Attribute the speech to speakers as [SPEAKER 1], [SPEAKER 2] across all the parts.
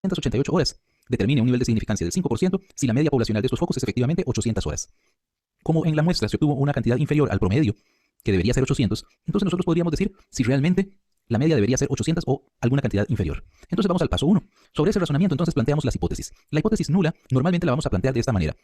[SPEAKER 1] 288 horas. Determine un nivel de significancia del 5% si la media poblacional de estos focos es efectivamente 800 horas. Como en la muestra se obtuvo una cantidad inferior al promedio, que debería ser 800, entonces nosotros podríamos decir si realmente la media debería ser 800 o alguna cantidad inferior. Entonces vamos al paso 1. Sobre ese razonamiento entonces planteamos las hipótesis. La hipótesis nula normalmente la vamos a plantear de esta manera.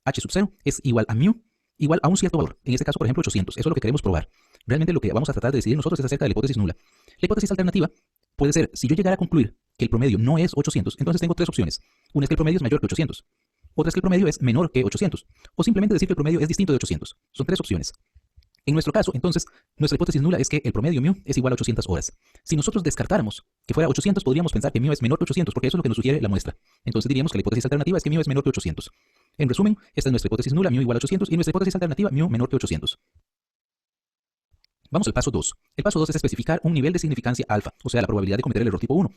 [SPEAKER 1] H sub 0 es igual a mu igual a un cierto valor. En este caso, por ejemplo, 800. Eso es lo que queremos probar. Realmente lo que vamos a tratar de decidir nosotros es acerca de la hipótesis nula. La hipótesis alternativa puede ser, si yo llegara a concluir que el promedio no es 800, entonces tengo tres opciones. Una es que el promedio es mayor que 800. Otra es que el promedio es menor que 800. O simplemente decir que el promedio es distinto de 800. Son tres opciones. En nuestro caso, entonces, nuestra hipótesis nula es que el promedio mu es igual a 800 horas. Si nosotros descartáramos que fuera 800, podríamos pensar que mu es menor que 800, porque eso es lo que nos sugiere la muestra. Entonces diríamos que la hipótesis alternativa es que mu es menor que 800. En resumen, esta es nuestra hipótesis nula, mu igual a 800, y nuestra hipótesis alternativa, mu menor que 800. Vamos al paso 2. El paso 2 es especificar un nivel de significancia alfa, o sea, la probabilidad de cometer el error tipo 1.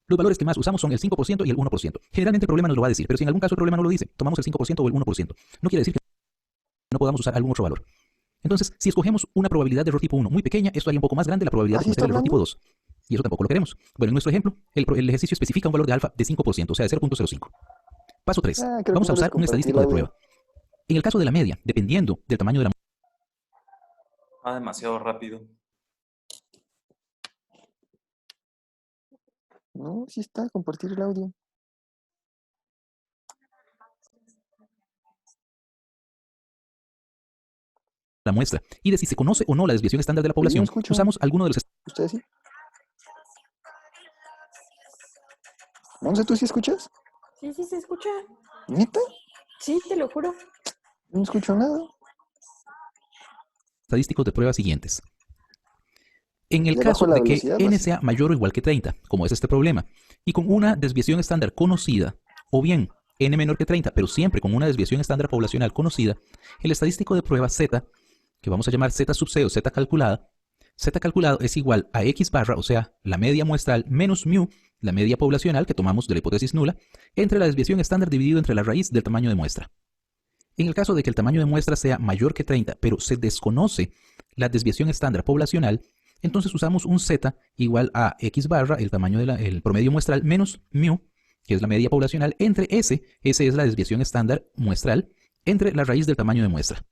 [SPEAKER 1] Los valores que más usamos son el 5% y el 1%. Generalmente el problema nos lo va a decir, pero si en algún caso el problema no lo dice, tomamos el 5% o el 1%. No quiere decir que no podamos usar algún otro valor. Entonces, si escogemos una probabilidad de error tipo 1 muy pequeña, esto haría un poco más grande la probabilidad de cometer el error tipo 2. Y eso tampoco lo queremos. Bueno, en nuestro ejemplo, el ejercicio especifica un valor de alfa de 5%, o sea, de 0.05. Paso 3. Vamos a usar un estadístico de prueba. En el caso de la media, dependiendo del tamaño de la
[SPEAKER 2] demasiado rápido.
[SPEAKER 3] No, sí está, compartir el audio.
[SPEAKER 1] muestra y de si se conoce o no la desviación estándar de la población, usamos alguno de los...
[SPEAKER 3] ¿Ustedes sí? Monse, ¿tú sí escuchas?
[SPEAKER 4] Sí, sí se escucha.
[SPEAKER 3] ¿Neta?
[SPEAKER 4] Sí, te lo juro.
[SPEAKER 3] No escucho nada.
[SPEAKER 1] Estadísticos de pruebas siguientes. En el caso de que n sea mayor o igual que 30, como es este problema, y con una desviación estándar conocida, o bien n menor que 30, pero siempre con una desviación estándar poblacional conocida, el estadístico de prueba z, que vamos a llamar z sub c o z calculado es igual a x barra, o sea, la media muestral menos mu, la media poblacional que tomamos de la hipótesis nula, entre la desviación estándar dividido entre la raíz del tamaño de muestra. En el caso de que el tamaño de muestra sea mayor que 30, pero se desconoce la desviación estándar poblacional, entonces usamos un z igual a x barra, el tamaño del promedio muestral, menos mu, que es la media poblacional, entre s es la desviación estándar muestral, entre la raíz del tamaño de muestra.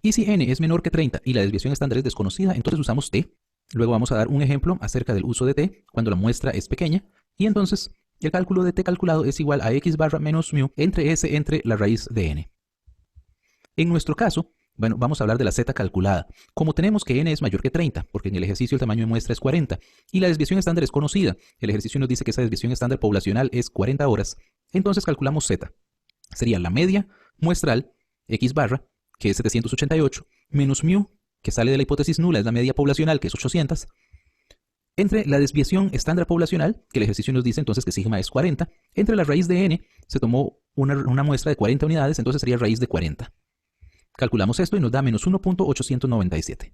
[SPEAKER 1] Y si n es menor que 30 y la desviación estándar es desconocida, entonces usamos t. Luego vamos a dar un ejemplo acerca del uso de t cuando la muestra es pequeña, y entonces el cálculo de t calculado es igual a x barra menos mu entre s entre la raíz de n. En nuestro caso, bueno, vamos a hablar de la z calculada. Como tenemos que n es mayor que 30, porque en el ejercicio el tamaño de muestra es 40, y la desviación estándar es conocida, el ejercicio nos dice que esa desviación estándar poblacional es 40 horas, entonces calculamos z. Sería la media muestral, x barra, que es 788, menos mu, que sale de la hipótesis nula, es la media poblacional, que es 800, entre la desviación estándar poblacional, que el ejercicio nos dice entonces que sigma es 40, entre la raíz de n, se tomó una muestra de 40 unidades, entonces sería raíz de 40. Calculamos esto y nos da menos 1.897.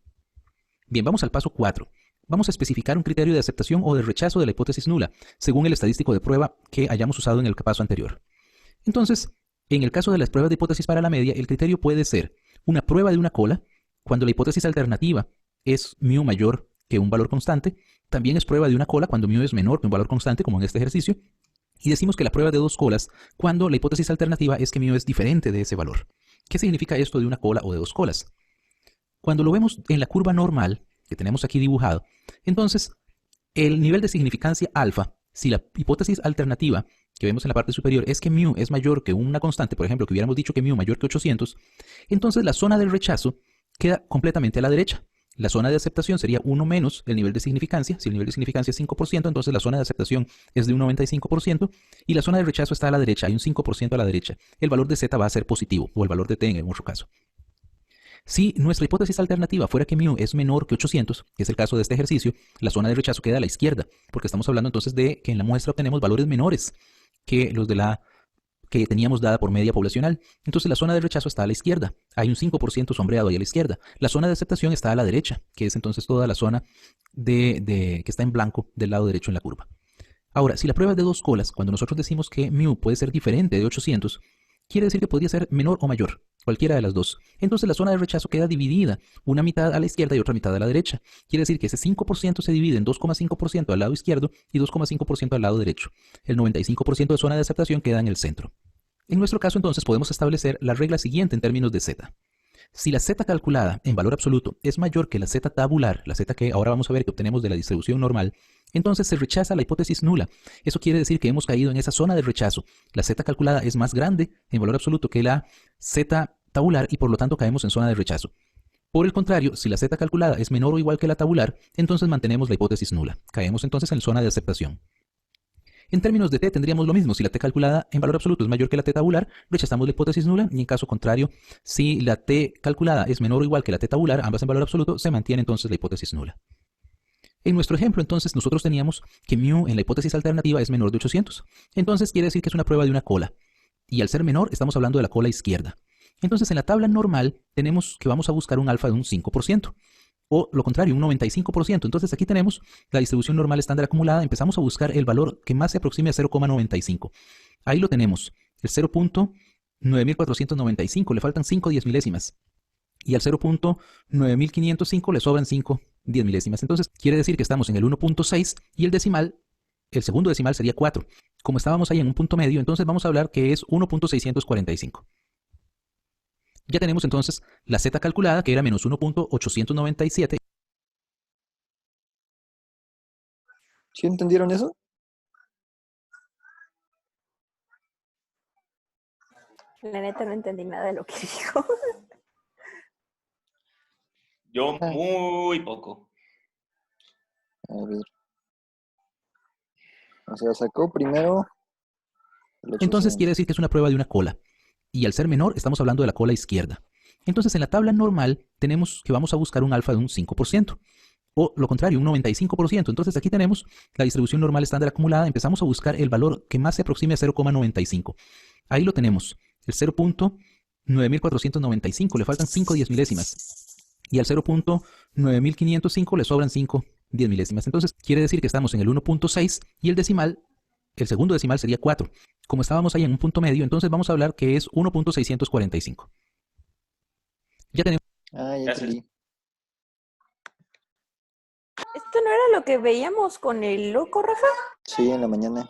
[SPEAKER 1] Bien, vamos al paso 4. Vamos a especificar un criterio de aceptación o de rechazo de la hipótesis nula, según el estadístico de prueba que hayamos usado en el paso anterior. Entonces, en el caso de las pruebas de hipótesis para la media, el criterio puede ser una prueba de una cola, cuando la hipótesis alternativa es mu mayor que un valor constante. También es prueba de una cola cuando mu es menor que un valor constante, como en este ejercicio. Y decimos que la prueba de dos colas cuando la hipótesis alternativa es que mu es diferente de ese valor. ¿Qué significa esto de una cola o de dos colas? Cuando lo vemos en la curva normal, que tenemos aquí dibujado, entonces el nivel de significancia alfa, si la hipótesis alternativa que vemos en la parte superior es que mu es mayor que una constante, por ejemplo, que hubiéramos dicho que mu mayor que 800, entonces la zona del rechazo queda completamente a la derecha. La zona de aceptación sería 1 menos el nivel de significancia. Si el nivel de significancia es 5%, entonces la zona de aceptación es de un 95%, y la zona de rechazo está a la derecha, hay un 5% a la derecha. El valor de z va a ser positivo, o el valor de t en otro caso. Si nuestra hipótesis alternativa fuera que mu es menor que 800, que es el caso de este ejercicio, la zona de rechazo queda a la izquierda, porque estamos hablando entonces de que en la muestra obtenemos valores menores que los de la que teníamos dada por media poblacional. Entonces la zona de rechazo está a la izquierda. Hay un 5% sombreado ahí a la izquierda. La zona de aceptación está a la derecha, que es entonces toda la zona que está en blanco del lado derecho en la curva. Ahora, si la prueba es de dos colas, cuando nosotros decimos que mu puede ser diferente de 800, quiere decir que podría ser menor o mayor, cualquiera de las dos. Entonces la zona de rechazo queda dividida, una mitad a la izquierda y otra mitad a la derecha. Quiere decir que ese 5% se divide en 2,5% al lado izquierdo y 2,5% al lado derecho. El 95% de zona de aceptación queda en el centro. En nuestro caso, entonces, podemos establecer la regla siguiente en términos de Z. Si la Z calculada en valor absoluto es mayor que la Z tabular, la Z que ahora vamos a ver que obtenemos de la distribución normal, entonces se rechaza la hipótesis nula. Eso quiere decir que hemos caído en esa zona de rechazo. La Z calculada es más grande en valor absoluto que la Z tabular y por lo tanto caemos en zona de rechazo. Por el contrario, si la Z calculada es menor o igual que la tabular, entonces mantenemos la hipótesis nula. Caemos entonces en zona de aceptación. En términos de t tendríamos lo mismo. Si la t calculada en valor absoluto es mayor que la t tabular, rechazamos la hipótesis nula. Y en caso contrario, si la t calculada es menor o igual que la t tabular, ambas en valor absoluto, se mantiene entonces la hipótesis nula. En nuestro ejemplo, entonces, nosotros teníamos que μ en la hipótesis alternativa es menor de 800. Entonces quiere decir que es una prueba de una cola. Y al ser menor, estamos hablando de la cola izquierda. Entonces, en la tabla normal, tenemos que vamos a buscar un alfa de un 5%. O lo contrario, un 95%. Entonces aquí tenemos la distribución normal estándar acumulada. Empezamos a buscar el valor que más se aproxime a 0,95. Ahí lo tenemos, el 0.9495. Le faltan 5 10 milésimas. Y al 0.9505 le sobran 5 10 milésimas. Entonces quiere decir que estamos en el 1.6 y el decimal, el segundo decimal sería 4. Como estábamos ahí en un punto medio, entonces vamos a hablar que es 1.645. Ya tenemos entonces la Z calculada, que era menos 1.897.
[SPEAKER 3] ¿Sí entendieron eso?
[SPEAKER 4] La neta no entendí nada de lo que dijo.
[SPEAKER 2] Yo muy poco.
[SPEAKER 3] A ver. O sea, sacó primero el
[SPEAKER 1] Entonces quiere
[SPEAKER 3] 800.
[SPEAKER 1] decir que es una prueba de una cola. Y al ser menor, estamos hablando de la cola izquierda. Entonces en la tabla normal tenemos que vamos a buscar un alfa de un 5%. O lo contrario, un 95%. Entonces aquí tenemos la distribución normal estándar acumulada. Empezamos a buscar el valor que más se aproxime a 0,95. Ahí lo tenemos, el 0.9495. Le faltan 5 10 milésimas. Y al 0.9505 le sobran 5 10 milésimas. Entonces quiere decir que estamos en el 1.6 y el decimal, el segundo decimal sería 4. Como estábamos ahí en un punto medio, entonces vamos a hablar que es 1.645. Ya tenemos.
[SPEAKER 3] Ah, ya
[SPEAKER 2] Gracias.
[SPEAKER 3] entendí.
[SPEAKER 4] ¿Esto no era lo que veíamos con el loco, Rafa?
[SPEAKER 3] Sí, en la mañana.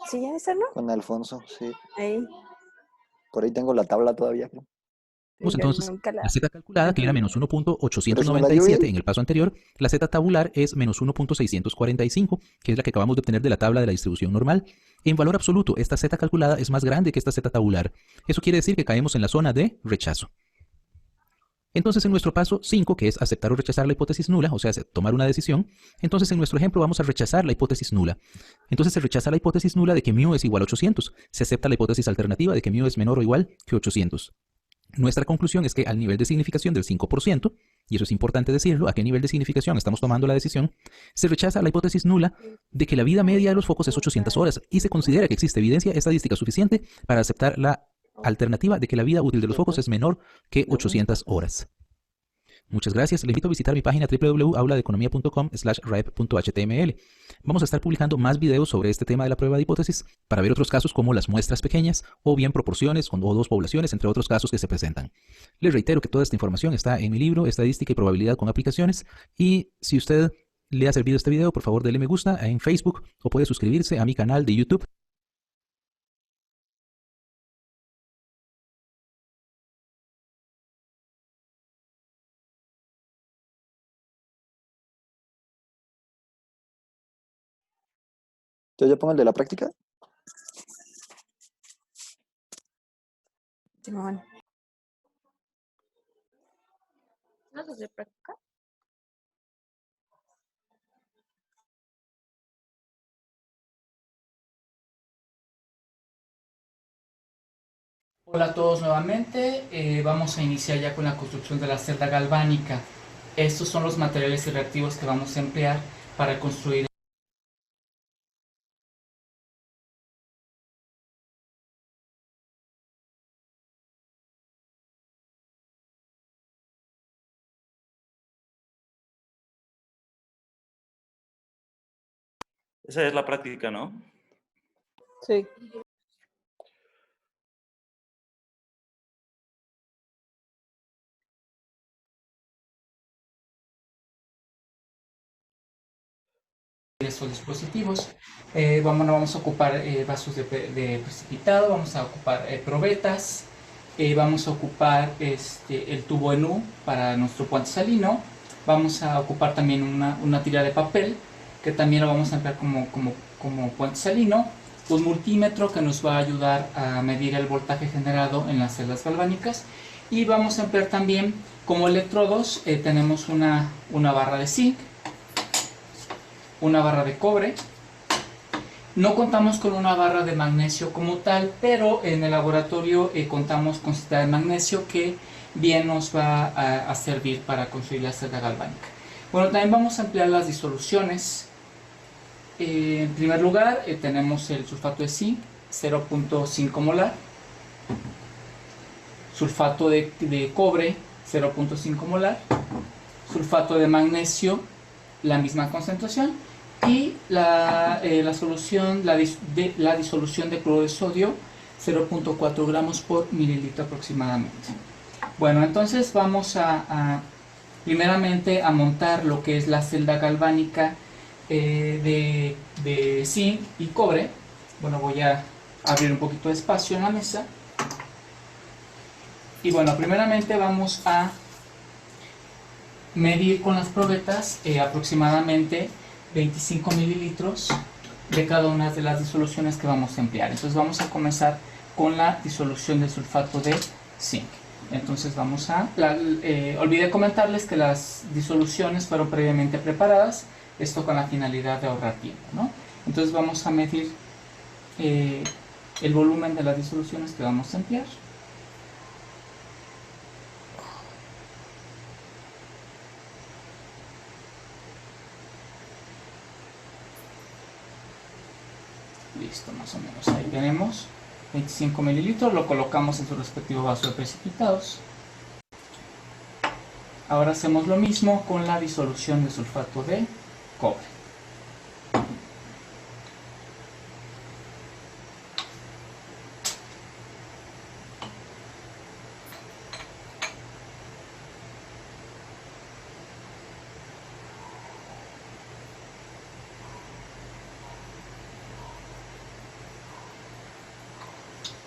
[SPEAKER 4] Sí, esa, ¿no?
[SPEAKER 3] Con Alfonso, sí.
[SPEAKER 4] Ahí.
[SPEAKER 3] Por ahí tengo la tabla todavía. Creo.
[SPEAKER 1] Entonces
[SPEAKER 4] Nunca
[SPEAKER 1] la Z calculada, que era menos
[SPEAKER 3] Pero si me la dio
[SPEAKER 1] 1.897
[SPEAKER 3] él.
[SPEAKER 1] en el paso anterior, la Z tabular es menos 1.645, que es la que acabamos de obtener de la tabla de la distribución normal. En valor absoluto, esta Z calculada es más grande que esta Z tabular. Eso quiere decir que caemos en la zona de rechazo. Entonces, en nuestro paso 5, que es aceptar o rechazar la hipótesis nula, o sea, tomar una decisión, entonces en nuestro ejemplo vamos a rechazar la hipótesis nula. Entonces se rechaza la hipótesis nula de que μ es igual a 800. Se acepta la hipótesis alternativa de que μ es menor o igual que 800. Nuestra conclusión es que al nivel de significación del 5%, y eso es importante decirlo, a qué nivel de significación estamos tomando la decisión, se rechaza la hipótesis nula de que la vida media de los focos es 800 horas y se considera que existe evidencia estadística suficiente para aceptar la alternativa de que la vida útil de los focos es menor que 800 horas. Muchas gracias. Le invito a visitar mi página www.auladeeconomia.com/raep.html. Vamos a estar publicando más videos sobre este tema de la prueba de hipótesis para ver otros casos como las muestras pequeñas o bien proporciones o dos poblaciones, entre otros casos que se presentan. Les reitero que toda esta información está en mi libro Estadística y Probabilidad con Aplicaciones, y si usted le ha servido este video, por favor dele me gusta en Facebook o puede suscribirse a mi canal de YouTube.
[SPEAKER 3] Entonces ya pongo el de la práctica.
[SPEAKER 4] Simón. ¿No es de práctica?
[SPEAKER 5] Hola a todos nuevamente, vamos a iniciar ya con la construcción de la celda galvánica. Estos son los materiales y reactivos que vamos a emplear para construir.
[SPEAKER 2] Esa es la práctica, ¿no?
[SPEAKER 4] Sí.
[SPEAKER 5] estos dispositivos. Vamos a ocupar vasos de precipitado, vamos a ocupar probetas, vamos a ocupar el tubo en U para nuestro puente salino, vamos a ocupar también una tira de papel que también lo vamos a emplear como puente salino, un multímetro que nos va a ayudar a medir el voltaje generado en las celdas galvánicas, y vamos a emplear también como electrodos, tenemos una barra de zinc, una barra de cobre. No contamos con una barra de magnesio como tal, pero en el laboratorio contamos con cinta de magnesio que bien nos va a servir para construir la celda galvánica. Bueno, también vamos a emplear las disoluciones. En primer lugar tenemos el sulfato de zinc, 0.5 molar, sulfato de cobre, 0.5 molar, sulfato de magnesio, la misma concentración, y la disolución de cloruro de sodio, 0.4 gramos por mililitro aproximadamente. Bueno, entonces vamos primeramente a montar lo que es la celda galvánica de zinc y cobre. Bueno, voy a abrir un poquito de espacio en la mesa. Y bueno, primeramente vamos a medir con las probetas aproximadamente 25 mililitros de cada una de las disoluciones que vamos a emplear. Entonces vamos a comenzar con la disolución de sulfato de zinc. Entonces vamos olvidé comentarles que las disoluciones fueron previamente preparadas, esto con la finalidad de ahorrar tiempo, ¿no? Entonces vamos a medir el volumen de las disoluciones que vamos a emplear. Listo, más o menos ahí tenemos 25 mililitros, lo colocamos en su respectivo vaso de precipitados. Ahora hacemos lo mismo con la disolución de sulfato de cobre.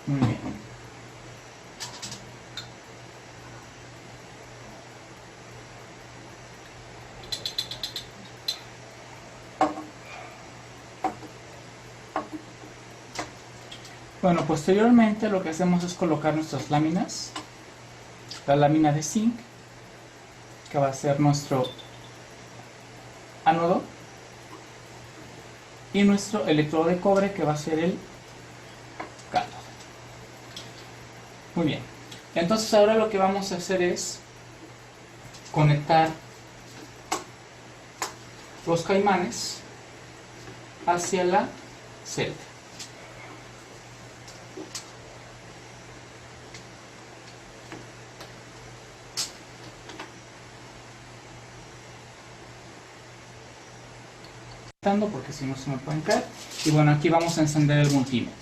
[SPEAKER 5] Muy bien. Bueno, posteriormente lo que hacemos es colocar nuestras láminas. La lámina de zinc, que va a ser nuestro ánodo, y nuestro electrodo de cobre, que va a ser el cátodo. Muy bien, entonces ahora lo que vamos a hacer es conectar los caimanes hacia la celda. Porque si no se me pueden caer. Y bueno, aquí vamos a encender el multímetro.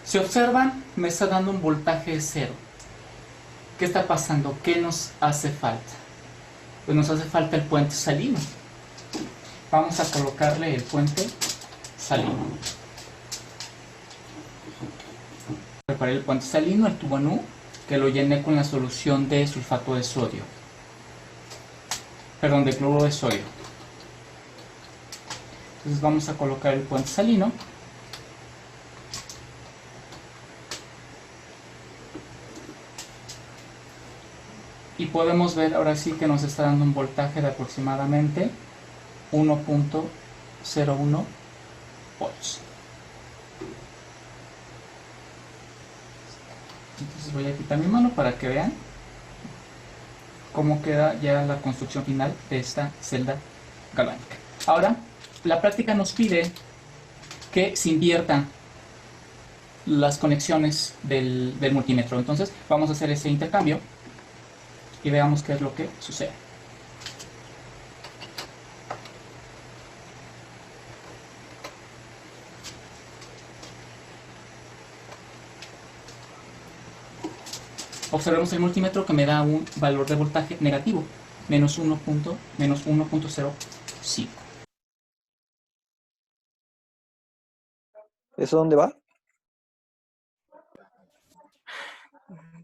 [SPEAKER 5] Si observan, me está dando un voltaje de 0. ¿Qué está pasando? ¿Qué nos hace falta? Pues nos hace falta el puente salino. Vamos a colocarle el puente salino. Preparé el puente salino, el tubo en U, que lo llené con la solución de sulfato de sodio. Perdón, de cloruro de sodio. Entonces vamos a colocar el puente salino. Y podemos ver ahora sí que nos está dando un voltaje de aproximadamente 1.01 volts. Entonces voy a quitar mi mano para que vean cómo queda ya la construcción final de esta celda galvánica. Ahora, la práctica nos pide que se inviertan las conexiones del multímetro. Entonces vamos a hacer ese intercambio y veamos qué es lo que sucede. Observemos el multímetro que me da un valor de voltaje negativo, menos 1.05.
[SPEAKER 3] ¿Eso dónde va?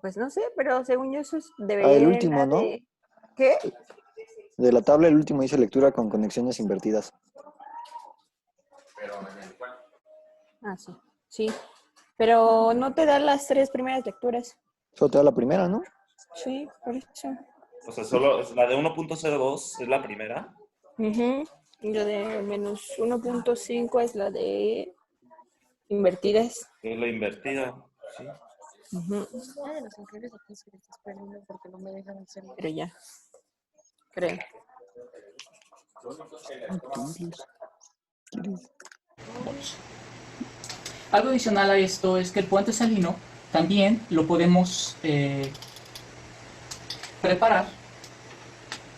[SPEAKER 4] Pues no sé, pero según yo eso debería
[SPEAKER 3] el último,
[SPEAKER 4] ir
[SPEAKER 3] ¿no?
[SPEAKER 4] ¿Qué?
[SPEAKER 3] De la tabla, el último dice lectura con conexiones invertidas.
[SPEAKER 4] Ah, sí. Sí. Pero no te da las 3 primeras lecturas.
[SPEAKER 3] Solo te da la primera, ¿no?
[SPEAKER 4] Sí, por eso.
[SPEAKER 2] O sea, solo es la de 1.02 es la primera.
[SPEAKER 4] Y la de menos 1.5 es la de invertidas.
[SPEAKER 2] Es la invertida, sí.
[SPEAKER 4] Pero ya. Creo.
[SPEAKER 5] Algo adicional a esto es que el puente salino también lo podemos preparar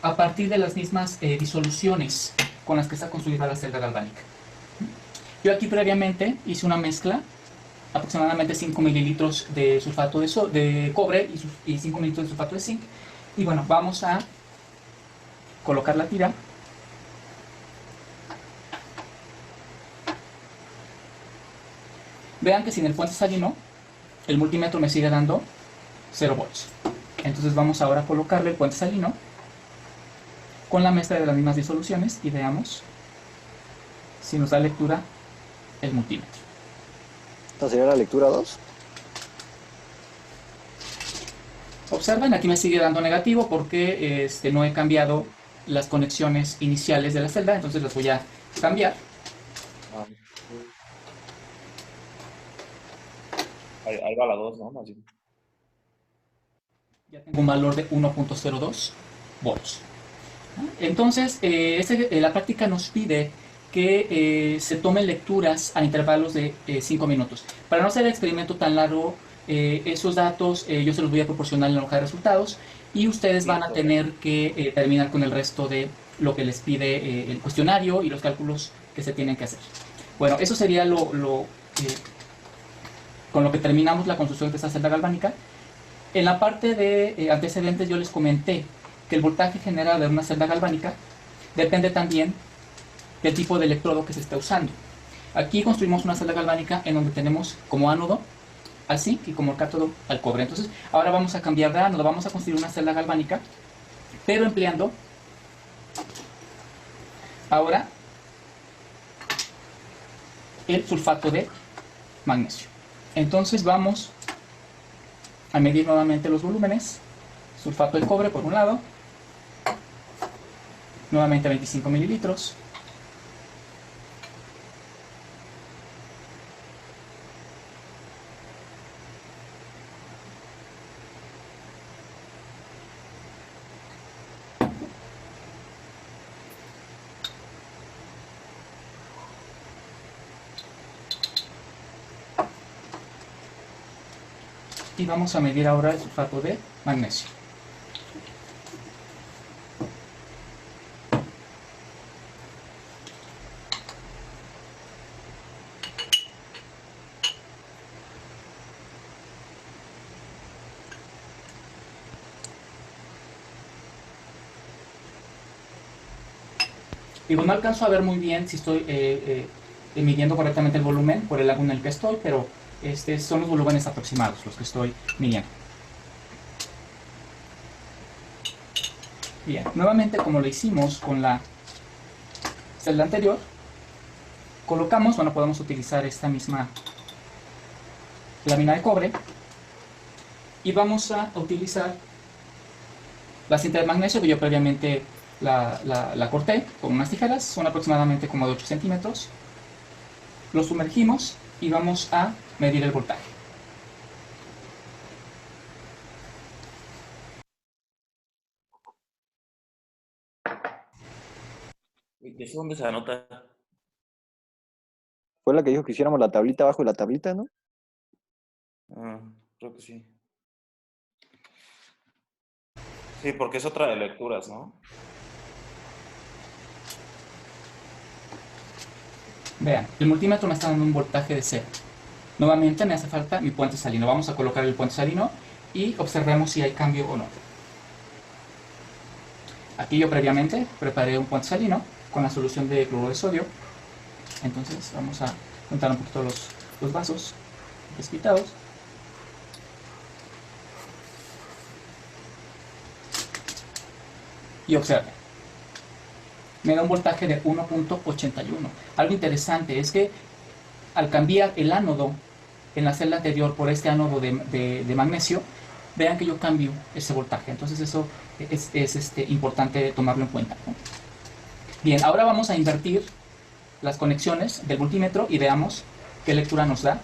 [SPEAKER 5] a partir de las mismas disoluciones con las que está construida la celda galvánica. Yo aquí previamente hice una mezcla, aproximadamente 5 mililitros de sulfato de cobre y 5 mililitros de sulfato de zinc. Y bueno, vamos a colocar la tira. Vean que sin el puente salino, el multímetro me sigue dando 0 volts. Entonces vamos ahora a colocarle el puente salino con la mezcla de las mismas disoluciones y veamos si nos da lectura el multímetro.
[SPEAKER 3] ¿Esta sería la lectura 2?
[SPEAKER 5] Observen, aquí me sigue dando negativo porque no he cambiado las conexiones iniciales de la celda, entonces las voy a cambiar.
[SPEAKER 2] Ahí va la 2, ¿no? Así.
[SPEAKER 5] Ya tengo un valor de 1.02 volts. Entonces, la práctica nos pide que se tomen lecturas a intervalos de 5 minutos. Para no hacer el experimento tan largo, esos datos yo se los voy a proporcionar en la hoja de resultados y ustedes van a tener que terminar con el resto de lo que les pide el cuestionario y los cálculos que se tienen que hacer. Bueno, eso sería con lo que terminamos la construcción de esta celda galvánica. En la parte de antecedentes yo les comenté que el voltaje general de una celda galvánica depende también del tipo de electrodo que se está usando. Aquí construimos una celda galvánica en donde tenemos como ánodo al zinc y como cátodo al cobre. Entonces ahora vamos a cambiar de ánodo, vamos a construir una celda galvánica, pero empleando ahora el sulfato de magnesio. Entonces vamos a medir nuevamente los volúmenes. Sulfato de cobre por un lado, nuevamente 25 mililitros. Y vamos a medir ahora el sulfato de magnesio. Digo, no alcanzo a ver muy bien si estoy midiendo correctamente el volumen por el ángulo en el que estoy, pero son los volúmenes aproximados los que estoy midiendo. Bien, nuevamente como lo hicimos con la celda anterior, colocamos, bueno, podemos utilizar esta misma lámina de cobre y vamos a utilizar la cinta de magnesio que yo previamente la corté con unas tijeras, son aproximadamente como de 8 centímetros. Lo sumergimos y vamos a medir el voltaje.
[SPEAKER 2] ¿Y eso dónde se anota?
[SPEAKER 3] Fue la que dijo que hiciéramos la tablita abajo de la tablita, ¿no?
[SPEAKER 2] Ah, creo que sí. Sí, porque es otra de lecturas, ¿no?
[SPEAKER 5] Vean, el multímetro me está dando un voltaje de 0. Nuevamente me hace falta mi puente salino. Vamos a colocar el puente salino y observemos si hay cambio o no. Aquí yo previamente preparé un puente salino con la solución de cloruro de sodio. Entonces vamos a juntar un poquito los vasos precipitados. Y observen, me da un voltaje de 1.81. Algo interesante es que al cambiar el ánodo en la celda anterior por este ánodo de magnesio, vean que yo cambio ese voltaje. Entonces eso es importante tomarlo en cuenta, ¿no? Bien, ahora vamos a invertir las conexiones del multímetro y veamos qué lectura nos da.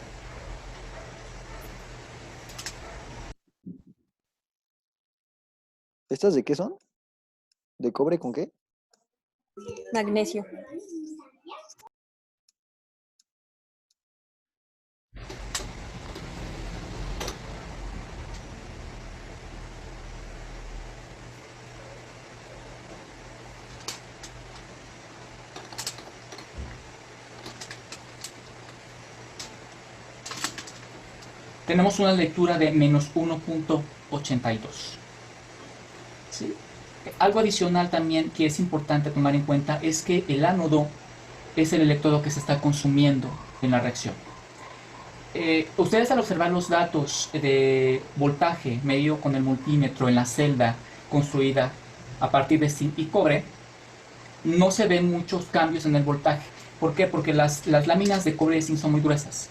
[SPEAKER 3] ¿Estas de qué son? ¿De cobre con qué?
[SPEAKER 4] Magnesio.
[SPEAKER 5] Tenemos una lectura de menos 1.82. ¿Sí? Algo adicional también que es importante tomar en cuenta es que el ánodo es el electrodo que se está consumiendo en la reacción. Ustedes al observar los datos de voltaje medido con el multímetro en la celda construida a partir de zinc y cobre, no se ven muchos cambios en el voltaje. ¿Por qué? Porque las láminas de cobre y zinc son muy gruesas.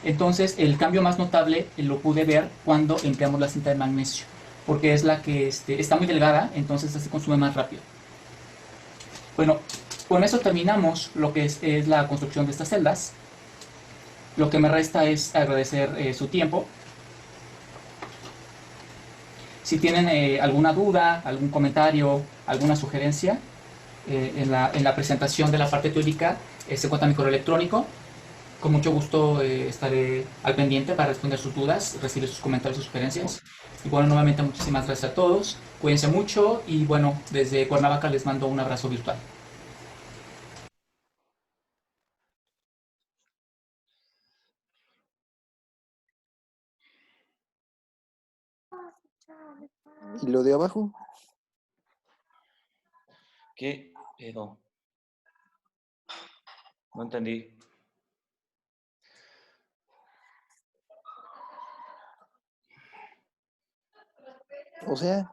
[SPEAKER 5] Entonces el cambio más notable lo pude ver cuando empleamos la cinta de magnesio, porque es la que está muy delgada, entonces se consume más rápido. Bueno, con eso terminamos lo que es la construcción de estas celdas. Lo que me resta es agradecer su tiempo. Si tienen alguna duda, algún comentario, alguna sugerencia, en la presentación de la parte teórica se cuenta mi correo electrónico. Con mucho gusto estaré al pendiente para responder sus dudas, recibir sus comentarios y sugerencias. Y bueno, nuevamente muchísimas gracias a todos. Cuídense mucho y bueno, desde Cuernavaca les mando un abrazo virtual.
[SPEAKER 3] ¿Y lo de abajo?
[SPEAKER 2] ¿Qué pedo? No entendí.
[SPEAKER 3] O sea,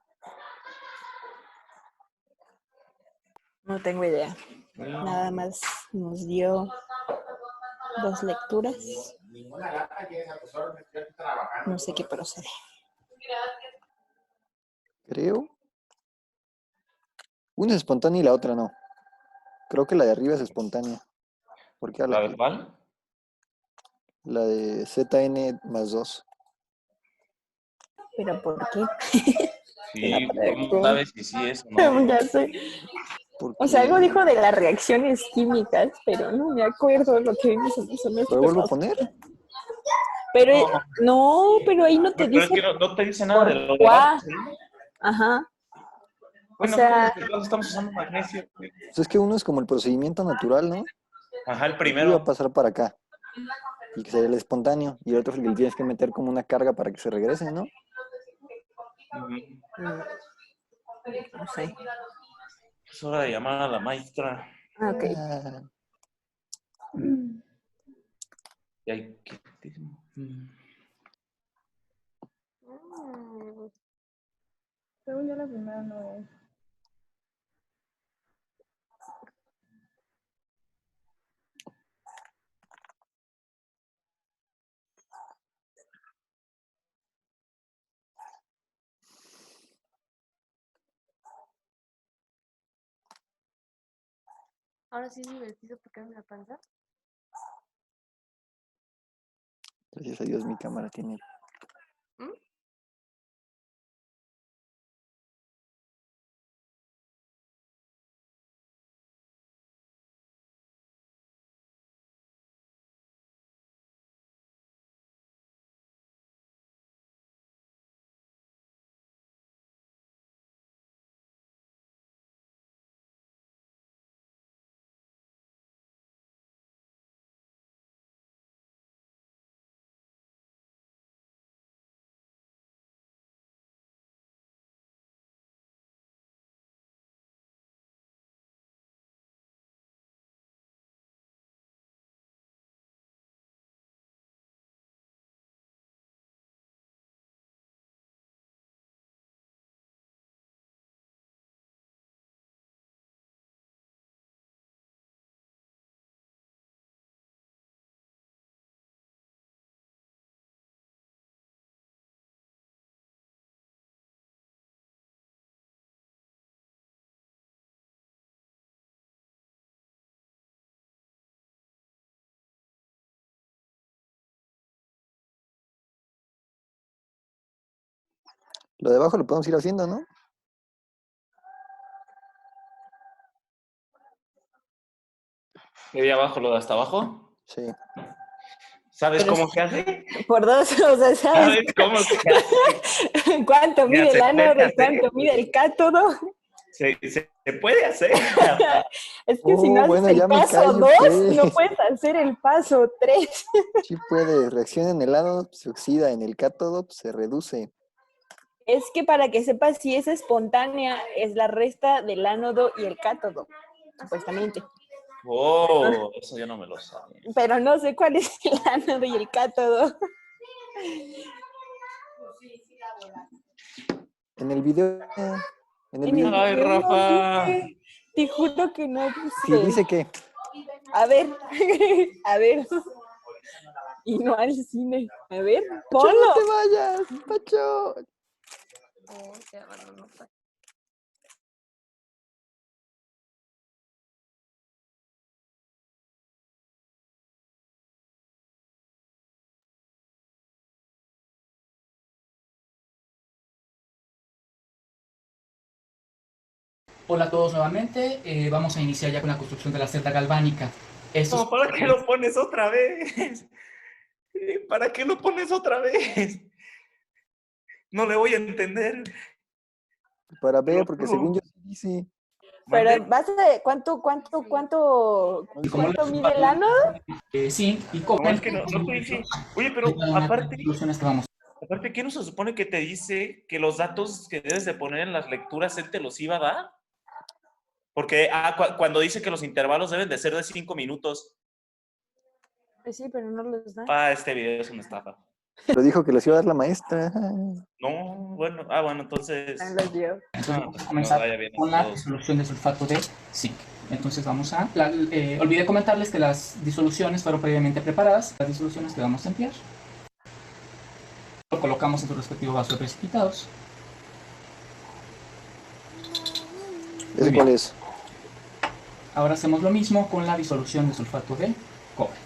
[SPEAKER 4] No tengo idea. Nada más nos dio 2 lecturas. No sé qué procede.
[SPEAKER 3] creo. Una es espontánea y la otra no. Creo que la de arriba es espontánea. ¿Por qué a
[SPEAKER 2] ¿La
[SPEAKER 3] la,
[SPEAKER 2] de cuál?
[SPEAKER 3] la de ZN+2?
[SPEAKER 4] ¿Pero por qué?
[SPEAKER 2] Sí, ¿cómo sabes si sí es o no?
[SPEAKER 4] Ya sé. O sea, algo
[SPEAKER 3] Porque...
[SPEAKER 4] dijo de las reacciones químicas, pero no me acuerdo lo que vimos en el semestre
[SPEAKER 3] ¿Lo vuelvo a
[SPEAKER 4] pasado.
[SPEAKER 3] poner?
[SPEAKER 4] Pero
[SPEAKER 2] No,
[SPEAKER 4] no, pero ahí no te
[SPEAKER 2] pero es
[SPEAKER 4] dice
[SPEAKER 2] que no te dice nada de
[SPEAKER 4] por
[SPEAKER 2] lo de abajo,
[SPEAKER 4] cuá.
[SPEAKER 2] ¿sí?
[SPEAKER 4] Ajá. O
[SPEAKER 2] Bueno, ¿cómo
[SPEAKER 4] sea,
[SPEAKER 2] que todos estamos usando magnesio?
[SPEAKER 3] Pues es que uno es como el procedimiento natural, ¿no?
[SPEAKER 2] Ajá, el
[SPEAKER 3] De que iba a
[SPEAKER 2] primero.
[SPEAKER 3] pasar para acá. Y que sería el espontáneo. Y el otro es el que le tienes que meter como una carga para que se regrese, ¿no?
[SPEAKER 2] Ujú.
[SPEAKER 4] no sé.
[SPEAKER 2] Es hora de llamar a la maestra.
[SPEAKER 4] Ah, ok.
[SPEAKER 3] Ah,
[SPEAKER 2] Y hay que...
[SPEAKER 4] Según yo la primera no es.
[SPEAKER 6] Ahora sí es divertido picarme la panza.
[SPEAKER 3] gracias a Dios mi cámara tiene
[SPEAKER 6] ¿Mm?
[SPEAKER 3] Lo de abajo lo podemos ir haciendo, ¿no?
[SPEAKER 2] ¿Y de abajo lo de hasta abajo?
[SPEAKER 3] Sí.
[SPEAKER 2] ¿Sabes
[SPEAKER 4] Pero
[SPEAKER 2] cómo se hace?
[SPEAKER 4] por dos, o sea, ¿sabes
[SPEAKER 2] ¿Sabes cómo se hace?
[SPEAKER 4] cuánto
[SPEAKER 2] Mira,
[SPEAKER 4] mide
[SPEAKER 2] se
[SPEAKER 4] el
[SPEAKER 2] puede
[SPEAKER 4] ánodo y
[SPEAKER 2] hacer.
[SPEAKER 4] cuánto mide el cátodo?
[SPEAKER 2] Se puede hacer.
[SPEAKER 4] Es que si no haces
[SPEAKER 3] Bueno,
[SPEAKER 4] el
[SPEAKER 3] ya me
[SPEAKER 4] paso
[SPEAKER 3] callo,
[SPEAKER 4] 2,
[SPEAKER 3] pues.
[SPEAKER 4] no puedes hacer el paso 3.
[SPEAKER 3] Sí puede. Reacciona en el ánodo, se oxida. En el cátodo, se reduce.
[SPEAKER 4] Es que para que sepas si es espontánea, es la resta del ánodo y el cátodo, supuestamente.
[SPEAKER 2] Oh, eso yo no me lo sabía.
[SPEAKER 4] Pero no sé cuál es el ánodo y el cátodo.
[SPEAKER 3] En el video. En el
[SPEAKER 4] En el
[SPEAKER 3] video.
[SPEAKER 2] Ay,
[SPEAKER 4] video no
[SPEAKER 2] Rafa.
[SPEAKER 4] dice. Te juro que no
[SPEAKER 3] Sí,
[SPEAKER 4] dice.
[SPEAKER 3] dice que.
[SPEAKER 4] A ver, a ver. Y no al cine. A ver,
[SPEAKER 3] ¡Pacho, no
[SPEAKER 4] ponlo.
[SPEAKER 3] te vayas! ¡Pacho!
[SPEAKER 6] Oh, te abandonó.
[SPEAKER 5] Hola a todos nuevamente. Vamos a iniciar ya con la construcción de la celda galvánica.
[SPEAKER 2] No, ¿para qué lo pones otra vez? ¿Para qué lo pones otra vez? No le voy a entender.
[SPEAKER 3] Para ver,
[SPEAKER 2] Lo
[SPEAKER 3] porque
[SPEAKER 2] juro.
[SPEAKER 3] según yo sí dice.
[SPEAKER 4] Pero vas a cuánto mide el ánodo.
[SPEAKER 5] Sí, y
[SPEAKER 2] No,
[SPEAKER 5] como
[SPEAKER 2] es que no estoy diciendo. Oye, pero aparte,
[SPEAKER 5] soluciones que vamos.
[SPEAKER 2] ¿qué no se supone que te dice que los datos que debes de poner en las lecturas él te los iba a dar? Porque cuando dice que los intervalos deben de ser de 5 minutos,
[SPEAKER 4] Pues sí, pero no los da.
[SPEAKER 2] este video es una estafa.
[SPEAKER 3] Pero dijo que les iba a dar la maestra.
[SPEAKER 2] No, bueno, entonces.
[SPEAKER 4] No los dio.
[SPEAKER 5] Entonces vamos a
[SPEAKER 2] Pues,
[SPEAKER 5] comenzar
[SPEAKER 2] no vaya bien a
[SPEAKER 5] con la
[SPEAKER 2] todos.
[SPEAKER 5] disolución de sulfato de zinc. Entonces vamos a... olvidé comentarles que las disoluciones fueron previamente preparadas. Las disoluciones que vamos a emplear. Lo colocamos en su respectivo vaso de precipitados.
[SPEAKER 3] ¿Ese cuál es?
[SPEAKER 5] Ahora hacemos lo mismo con la disolución de sulfato de cobre.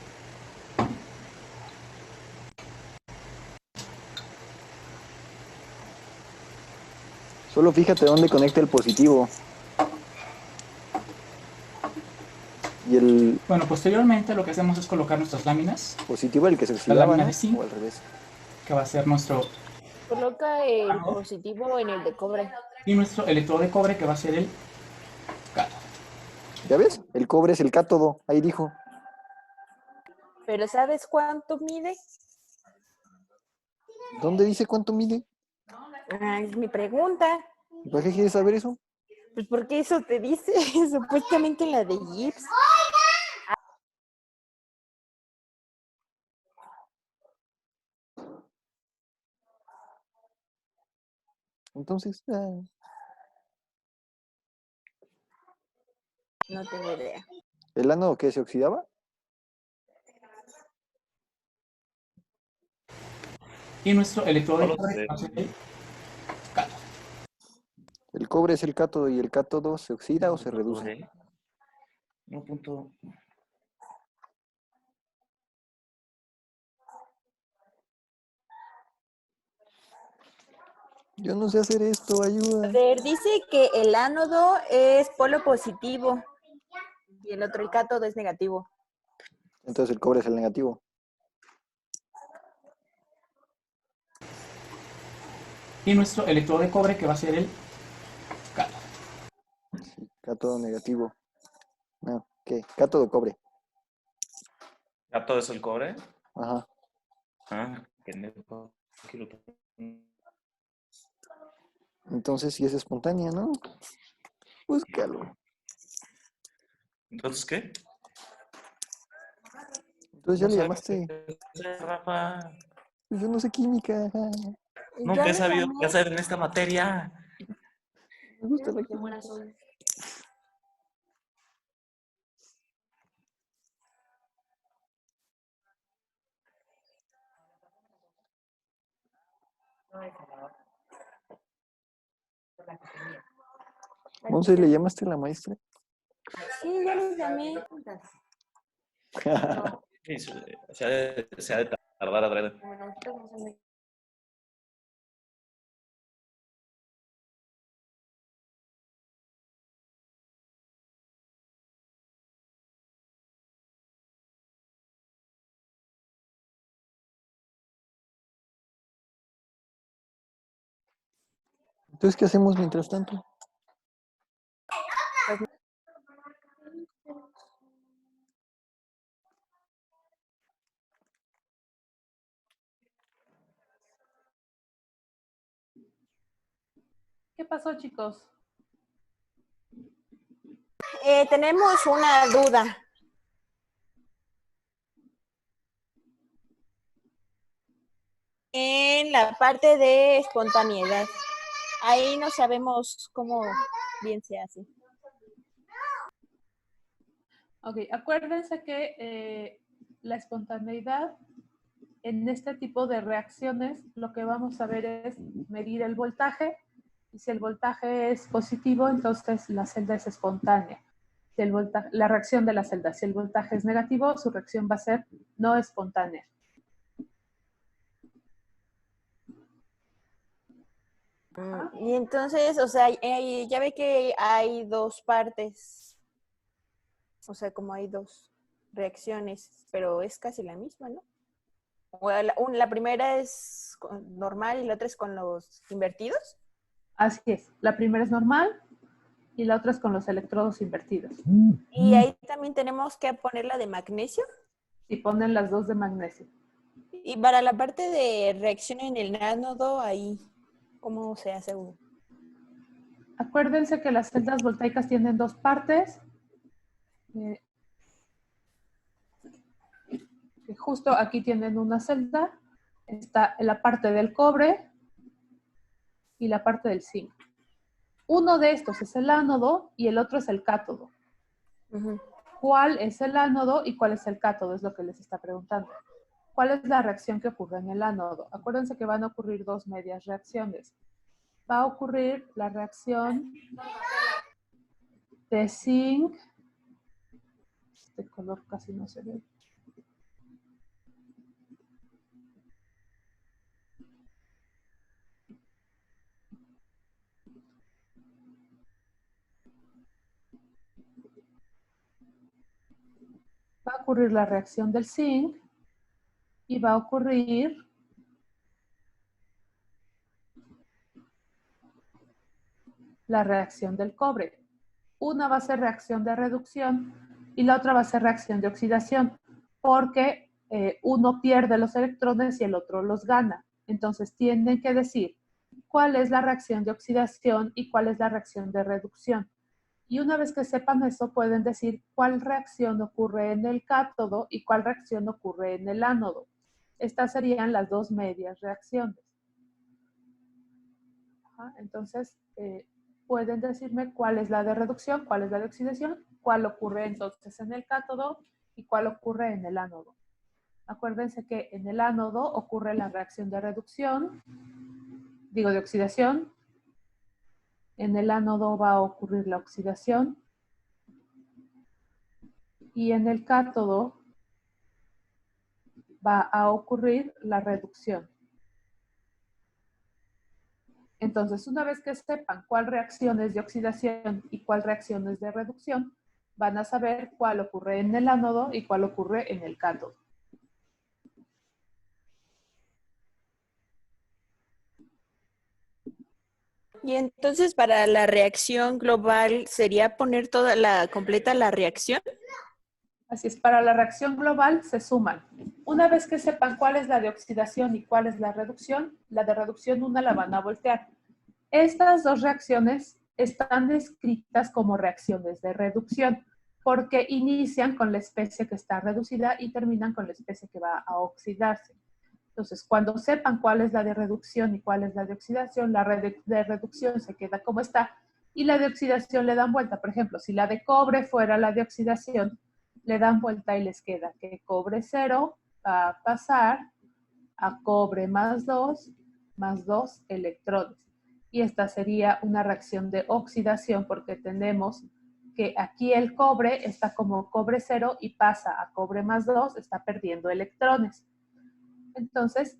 [SPEAKER 3] Solo fíjate dónde conecta el positivo. Y el
[SPEAKER 5] Bueno, posteriormente lo que hacemos es colocar nuestras láminas,
[SPEAKER 3] positivo, el que se
[SPEAKER 5] la
[SPEAKER 3] oxidaba,
[SPEAKER 5] lámina
[SPEAKER 3] ¿no?
[SPEAKER 5] de zinc,
[SPEAKER 3] O al revés.
[SPEAKER 5] que va a ser nuestro...
[SPEAKER 4] Coloca el positivo en el de cobre.
[SPEAKER 5] Y nuestro electrodo de cobre, que va a ser el cátodo.
[SPEAKER 3] ¿Ya ves? El cobre es el cátodo. Ahí dijo.
[SPEAKER 4] Pero ¿sabes cuánto mide?
[SPEAKER 3] ¿Dónde dice cuánto mide?
[SPEAKER 4] Ah, es mi pregunta.
[SPEAKER 3] ¿Y para qué quieres saber eso?
[SPEAKER 4] Pues porque eso te dice supuestamente en la de Gibbs.
[SPEAKER 3] Entonces,
[SPEAKER 4] No tengo idea.
[SPEAKER 3] ¿el ánodo que se oxidaba?
[SPEAKER 5] Y nuestro electrodo de
[SPEAKER 2] No lo
[SPEAKER 5] cobre,
[SPEAKER 2] sé.
[SPEAKER 5] que va a ser el cátodo.
[SPEAKER 3] El cobre es el cátodo y el cátodo se oxida o se reduce.
[SPEAKER 2] 1.
[SPEAKER 3] Yo no sé hacer esto, ayuda.
[SPEAKER 4] A ver, dice que el ánodo es polo positivo y el otro, el cátodo, es negativo.
[SPEAKER 3] Entonces el cobre es el negativo.
[SPEAKER 5] Y nuestro electrodo de cobre, que va a ser el cátodo.
[SPEAKER 3] Sí, cátodo negativo. No, ¿qué? Cátodo cobre.
[SPEAKER 2] ¿Ya todo es el cobre?
[SPEAKER 3] Ajá.
[SPEAKER 2] Pendejo. Aquí lo pongo.
[SPEAKER 3] Entonces sí es espontánea, ¿no? Búscalo.
[SPEAKER 2] ¿Entonces qué?
[SPEAKER 3] Entonces ya
[SPEAKER 2] No
[SPEAKER 3] le
[SPEAKER 2] sabes
[SPEAKER 3] llamaste.
[SPEAKER 2] qué hacer, Rafa.
[SPEAKER 3] Pues yo no sé química.
[SPEAKER 2] Nunca he sabido qué hacer en esta materia.
[SPEAKER 3] Me gusta la
[SPEAKER 6] Que
[SPEAKER 3] química.
[SPEAKER 6] muera solo.
[SPEAKER 3] Monse, ¿le llamaste a la maestra?
[SPEAKER 4] Sí, ya les llamé.
[SPEAKER 2] Sí, se ha de tardar a traer.
[SPEAKER 6] Bueno, nosotros no somos
[SPEAKER 3] Entonces, ¿qué hacemos mientras tanto?
[SPEAKER 7] ¿Qué pasó, chicos?
[SPEAKER 4] Tenemos una duda. En la parte de espontaneidad. Ahí no sabemos cómo bien se hace.
[SPEAKER 7] Ok, acuérdense que la espontaneidad en este tipo de reacciones lo que vamos a ver es medir el voltaje y si el voltaje es positivo, entonces la celda es espontánea. Si el voltaje, la reacción de la celda, si el voltaje es negativo, su reacción va a ser no espontánea.
[SPEAKER 4] Y entonces, o sea, ya ve que hay dos partes. O sea, como hay dos reacciones, pero es casi la misma, ¿no? O la primera es normal y la otra es con los invertidos.
[SPEAKER 7] Así es, la primera es normal y la otra es con los electrodos invertidos.
[SPEAKER 4] Y ahí también tenemos que poner la de magnesio.
[SPEAKER 7] Y ponen las dos de magnesio.
[SPEAKER 4] Y para la parte de reacción en el ánodo, ahí, ¿cómo se hace uno?
[SPEAKER 7] Acuérdense que las celdas voltaicas tienen dos partes. Que justo aquí tienen una celda. Está la parte del cobre y la parte del zinc. Uno de estos es el ánodo y el otro es el cátodo. ¿Cuál es el ánodo y cuál es el cátodo? Es lo que les está preguntando. ¿Cuál es la reacción que ocurre en el ánodo? Acuérdense que van a ocurrir dos medias reacciones. Va a ocurrir la reacción de zinc. Este color casi no se ve. Va a ocurrir la reacción del zinc y va a ocurrir la reacción del cobre. Una va a ser reacción de reducción y la otra va a ser reacción de oxidación, porque uno pierde los electrones y el otro los gana. Entonces tienen que decir cuál es la reacción de oxidación y cuál es la reacción de reducción. Y una vez que sepan eso, pueden decir cuál reacción ocurre en el cátodo y cuál reacción ocurre en el ánodo. Estas serían las dos medias reacciones. Entonces, pueden decirme cuál es la de reducción, cuál es la de oxidación, cuál ocurre entonces en el cátodo y cuál ocurre en el ánodo. Acuérdense que en el ánodo ocurre la reacción de reducción, digo de oxidación. En el ánodo va a ocurrir la oxidación. Y en el cátodo va a ocurrir la reducción. Entonces, una vez que sepan cuál reacción es de oxidación y cuál reacción es de reducción, van a saber cuál ocurre en el ánodo y cuál ocurre en el cátodo.
[SPEAKER 4] Y entonces para la reacción global, ¿sería poner completa la reacción?
[SPEAKER 7] Así es, para la reacción global se suman. Una vez que sepan cuál es la de oxidación y cuál es la de reducción una la van a voltear. Estas dos reacciones están descritas como reacciones de reducción porque inician con la especie que está reducida y terminan con la especie que va a oxidarse. Entonces, cuando sepan cuál es la de reducción y cuál es la de oxidación, la de reducción se queda como está y la de oxidación le dan vuelta. Por ejemplo, si la de cobre fuera la de oxidación, le dan vuelta y les queda que cobre 0 va a pasar a cobre más 2 electrones. Y esta sería una reacción de oxidación porque tenemos que aquí el cobre está como cobre 0 y pasa a cobre más 2, está perdiendo electrones. Entonces,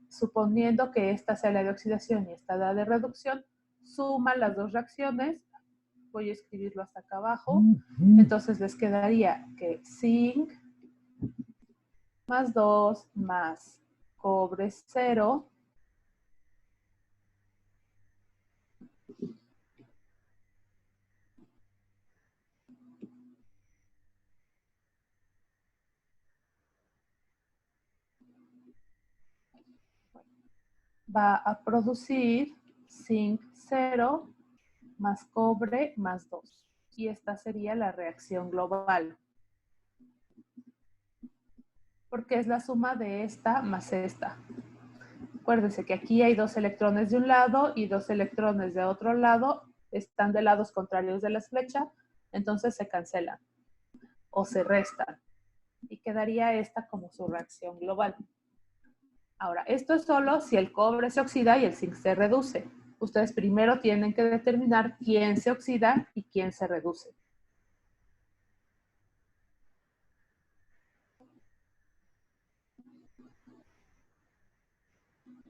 [SPEAKER 7] suponiendo que esta sea la de oxidación y esta la de reducción, suman las dos reacciones. Voy a escribirlo hasta acá abajo. Entonces les quedaría que zinc más 2 más cobre 0 va a producir zinc 0 más cobre más 2. Y esta sería la reacción global. Porque es la suma de esta más esta. Acuérdense que aquí hay 2 electrones de un lado y 2 electrones de otro lado. Están de lados contrarios de la flecha, entonces se cancelan o se restan. Y quedaría esta como su reacción global. Ahora, esto es solo si el cobre se oxida y el zinc se reduce. Ustedes primero tienen que determinar quién se oxida y quién se reduce.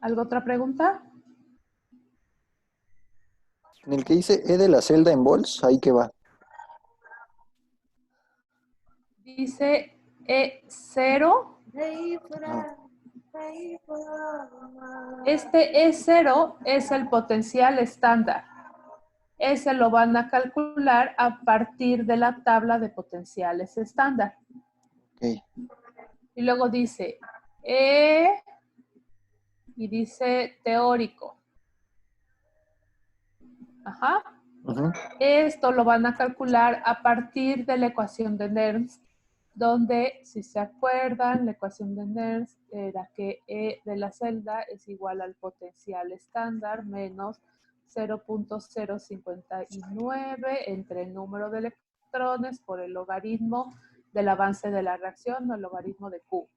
[SPEAKER 7] ¿Alguna otra pregunta?
[SPEAKER 3] En el que dice E de la celda en Bols, ¿ahí qué va?
[SPEAKER 7] Dice E0.
[SPEAKER 3] Ah,
[SPEAKER 7] Este E0 es el potencial estándar. Ese lo van a calcular a partir de la tabla de potenciales estándar.
[SPEAKER 3] ok.
[SPEAKER 7] Y luego dice E y dice teórico. Ajá.
[SPEAKER 3] Ujú.
[SPEAKER 7] Esto lo van a calcular a partir de la ecuación de Nernst, donde, si se acuerdan, la ecuación de Nernst era que E de la celda es igual al potencial estándar menos 0.059 entre el número de electrones por el logaritmo del avance de la reacción o el logaritmo de Q.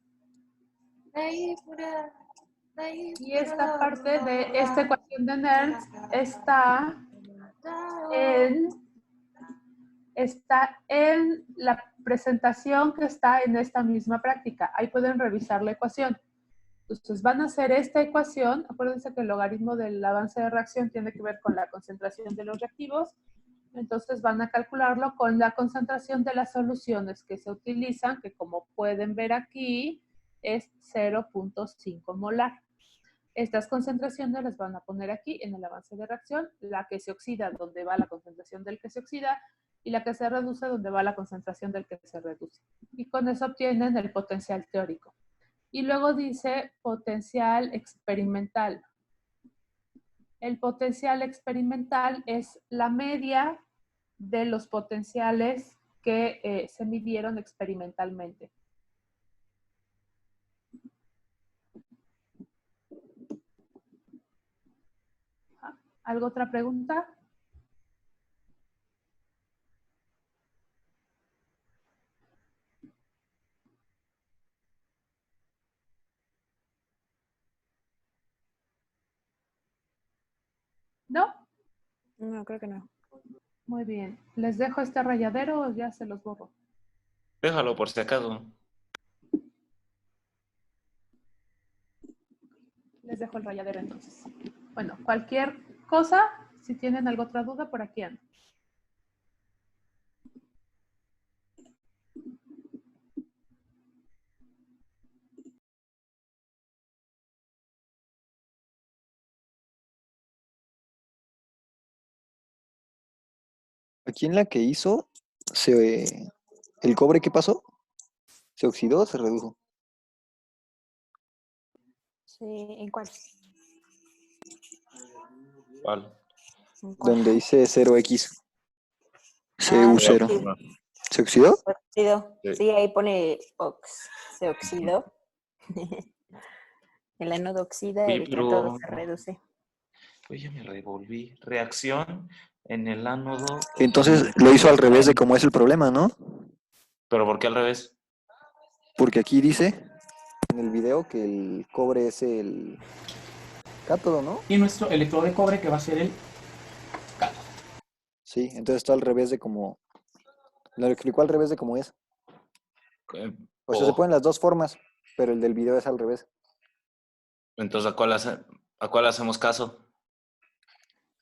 [SPEAKER 7] Y esta parte de esta ecuación de Nernst está en la presentación que está en esta misma práctica. Ahí pueden revisar la ecuación. Entonces van a hacer esta ecuación. Acuérdense que el logaritmo del avance de reacción tiene que ver con la concentración de los reactivos. Entonces van a calcularlo con la concentración de las soluciones que se utilizan, que como pueden ver aquí es 0.5 molar. Estas concentraciones las van a poner aquí en el avance de reacción, la que se oxida donde va la concentración del que se oxida y la que se reduce donde va la concentración del que se reduce. Y con eso obtienen el potencial teórico. Y luego dice potencial experimental. El potencial experimental es la media de los potenciales que se midieron experimentalmente. ¿Algo otra pregunta? ¿No?
[SPEAKER 4] No, creo que no.
[SPEAKER 7] Muy bien. ¿Les dejo este rayadero o ya se los borro?
[SPEAKER 2] Déjalo por si acaso.
[SPEAKER 7] Les dejo el rayadero entonces. Bueno, cualquier cosa, si tienen alguna otra duda, por aquí ando.
[SPEAKER 3] Aquí en la que hizo, ¿el cobre qué pasó? ¿Se oxidó o se redujo?
[SPEAKER 4] Sí, ¿en cuál?
[SPEAKER 2] ¿Cuál?
[SPEAKER 4] ¿En cuál?
[SPEAKER 3] Donde dice 0x,
[SPEAKER 4] Ah, se
[SPEAKER 3] CU0.
[SPEAKER 4] oxidó.
[SPEAKER 3] ¿Se oxidó?
[SPEAKER 4] Se oxidó.
[SPEAKER 2] Sí.
[SPEAKER 4] Sí, ahí pone se oxidó. El ánodo oxida,
[SPEAKER 2] Oye,
[SPEAKER 4] el cátodo
[SPEAKER 2] pero...
[SPEAKER 4] se reduce.
[SPEAKER 2] Oye, me revolví. Reacción en el ánodo.
[SPEAKER 3] Entonces lo hizo al revés de cómo es el problema, ¿no?
[SPEAKER 2] ¿Pero por qué al revés?
[SPEAKER 3] Porque aquí dice en el video que el cobre es el cátodo, ¿no?
[SPEAKER 5] Y nuestro electrodo de cobre que va a ser el cátodo.
[SPEAKER 3] Sí, entonces está al revés de cómo... Lo explicó al revés de cómo es. O sea, se
[SPEAKER 2] Oh,
[SPEAKER 3] ponen las dos formas, pero el del video es al revés.
[SPEAKER 2] entonces, ¿a cuál hacemos caso?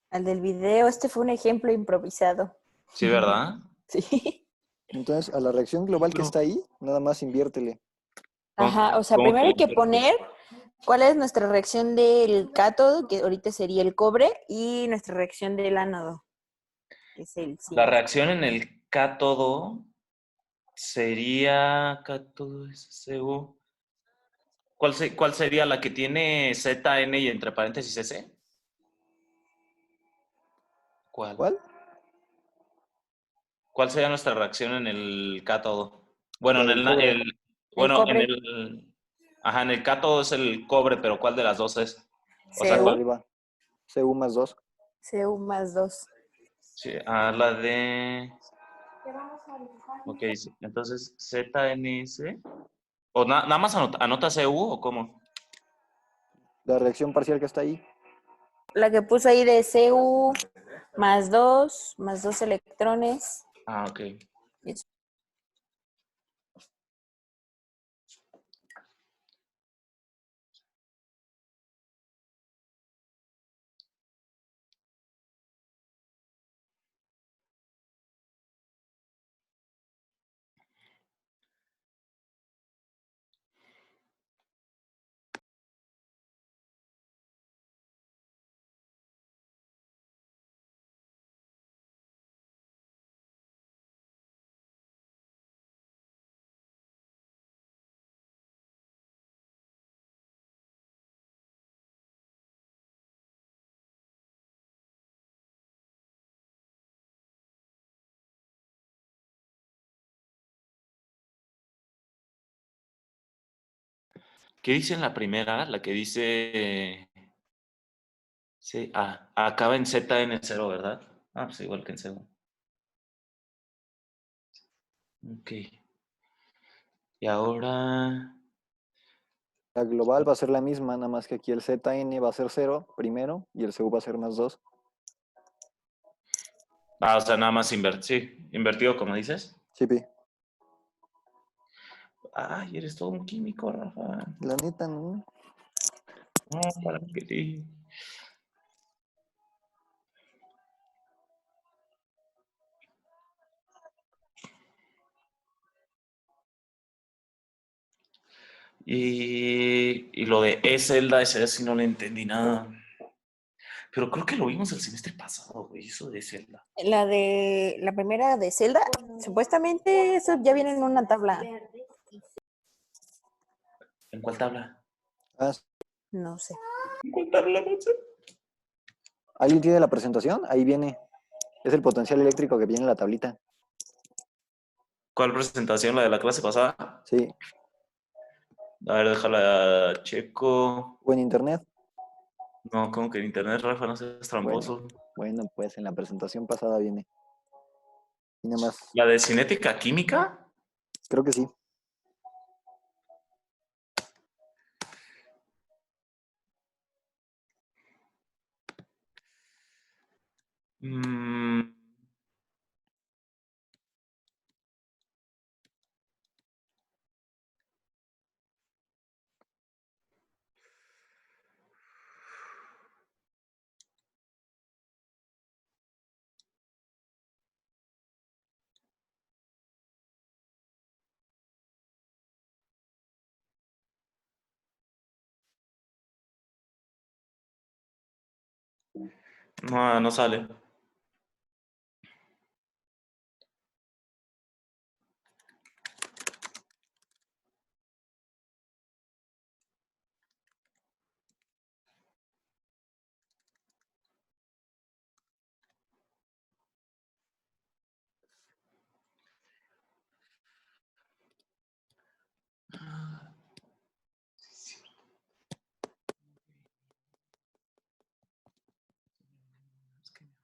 [SPEAKER 4] Al del video, este fue un ejemplo improvisado.
[SPEAKER 2] Sí, ¿verdad?
[SPEAKER 4] Sí.
[SPEAKER 3] Entonces, a la reacción global que está ahí, nada más inviértele.
[SPEAKER 4] Ajá, o sea,
[SPEAKER 2] ¿Cómo
[SPEAKER 4] primero hay que
[SPEAKER 2] le-
[SPEAKER 4] poner cuál es nuestra reacción del cátodo, que ahorita sería el cobre, y nuestra reacción del ánodo, que es el
[SPEAKER 2] La
[SPEAKER 4] zinc.
[SPEAKER 2] reacción en el cátodo sería cátodo SCU. ¿Cuál sería la que tiene Z, N y entre paréntesis S? ¿Cuál? ¿Cuál sería nuestra reacción en el cátodo? Bueno,
[SPEAKER 3] La del cobre.
[SPEAKER 2] bueno,
[SPEAKER 4] cobre.
[SPEAKER 2] en el cátodo es el cobre, pero ¿cuál de las dos es? O sea,
[SPEAKER 3] La de
[SPEAKER 4] Cu.
[SPEAKER 2] ¿cuál?
[SPEAKER 3] arriba. Cu más 2.
[SPEAKER 4] Cu más 2.
[SPEAKER 2] Sí, la de... Ok, sí. Entonces, ZNS. ¿O nada más anota CU o cómo?
[SPEAKER 3] La reacción parcial que está ahí.
[SPEAKER 4] La que puso ahí de Cu más 2 electrones.
[SPEAKER 2] Ok.
[SPEAKER 4] Eso.
[SPEAKER 2] ¿Qué dice en la primera? La que dice... Sí, acaba en ZN0, ¿verdad? Pues igual que en CU. Ok. Y ahora...
[SPEAKER 3] La global va a ser la misma, nada más que aquí el Zn va a ser 0 primero y el Cu va a ser más 2.
[SPEAKER 2] O sea, nada más invertido, como dices.
[SPEAKER 3] Sí, pi.
[SPEAKER 2] Ay, eres todo un químico, Rafa.
[SPEAKER 3] La neta, no.
[SPEAKER 2] No, ¿para qué? Y lo de E-celda, ese sí no le entendí nada. Pero creo que lo vimos el semestre pasado, güey, eso de celda.
[SPEAKER 4] La primera de Zelda, supuestamente eso ya viene en una tabla.
[SPEAKER 2] ¿En cuál tabla?
[SPEAKER 3] Ah,
[SPEAKER 4] No sé.
[SPEAKER 2] ¿En cuál tabla, Monse?
[SPEAKER 3] ¿alguien tiene la presentación? Ahí viene. Es el potencial eléctrico que viene en la tablita.
[SPEAKER 2] ¿Cuál presentación? ¿La de la clase pasada?
[SPEAKER 3] Sí.
[SPEAKER 2] A ver, déjala checo.
[SPEAKER 3] O en internet.
[SPEAKER 2] No, como que en internet, Rafa, no seas tramposo.
[SPEAKER 3] Bueno, pues en la presentación pasada viene. Y nada más.
[SPEAKER 2] ¿La de cinética química?
[SPEAKER 3] Creo que sí.
[SPEAKER 2] Mm, no, no sale.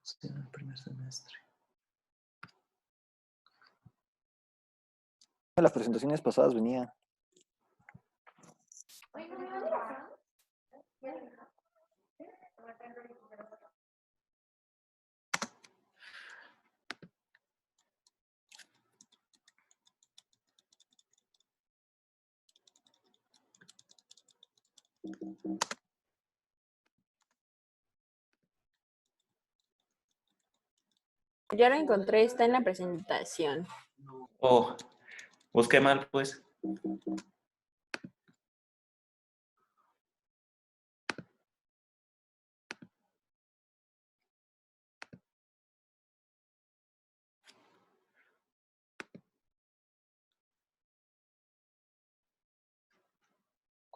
[SPEAKER 2] Es que en el primer semestre.
[SPEAKER 3] En las presentaciones pasadas venía.
[SPEAKER 4] Ya la encontré, está en la presentación.
[SPEAKER 2] Oh, busqué mal, pues.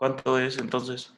[SPEAKER 2] ¿Cuánto es entonces?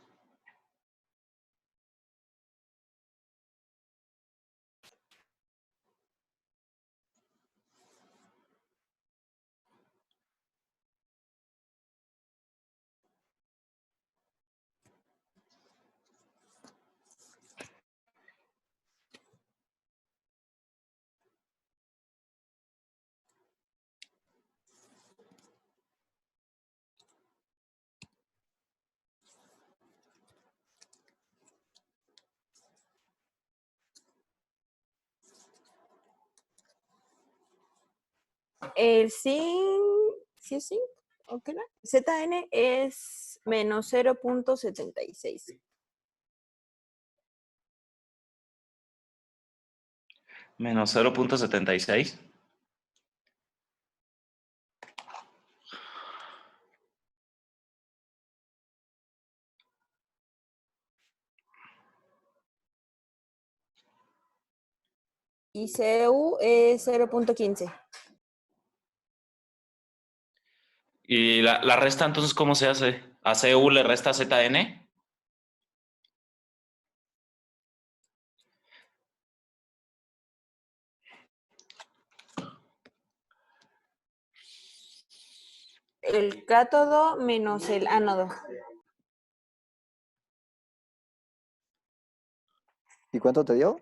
[SPEAKER 4] El zinc, ¿sí es zinc? ¿O qué era? ZN es menos 0.76.
[SPEAKER 2] Menos 0.76.
[SPEAKER 4] Y CU es 0.15.
[SPEAKER 2] ¿Y la resta entonces cómo se hace? ¿A CU le resta ZN?
[SPEAKER 4] El cátodo menos el ánodo.
[SPEAKER 3] ¿Y cuánto te dio?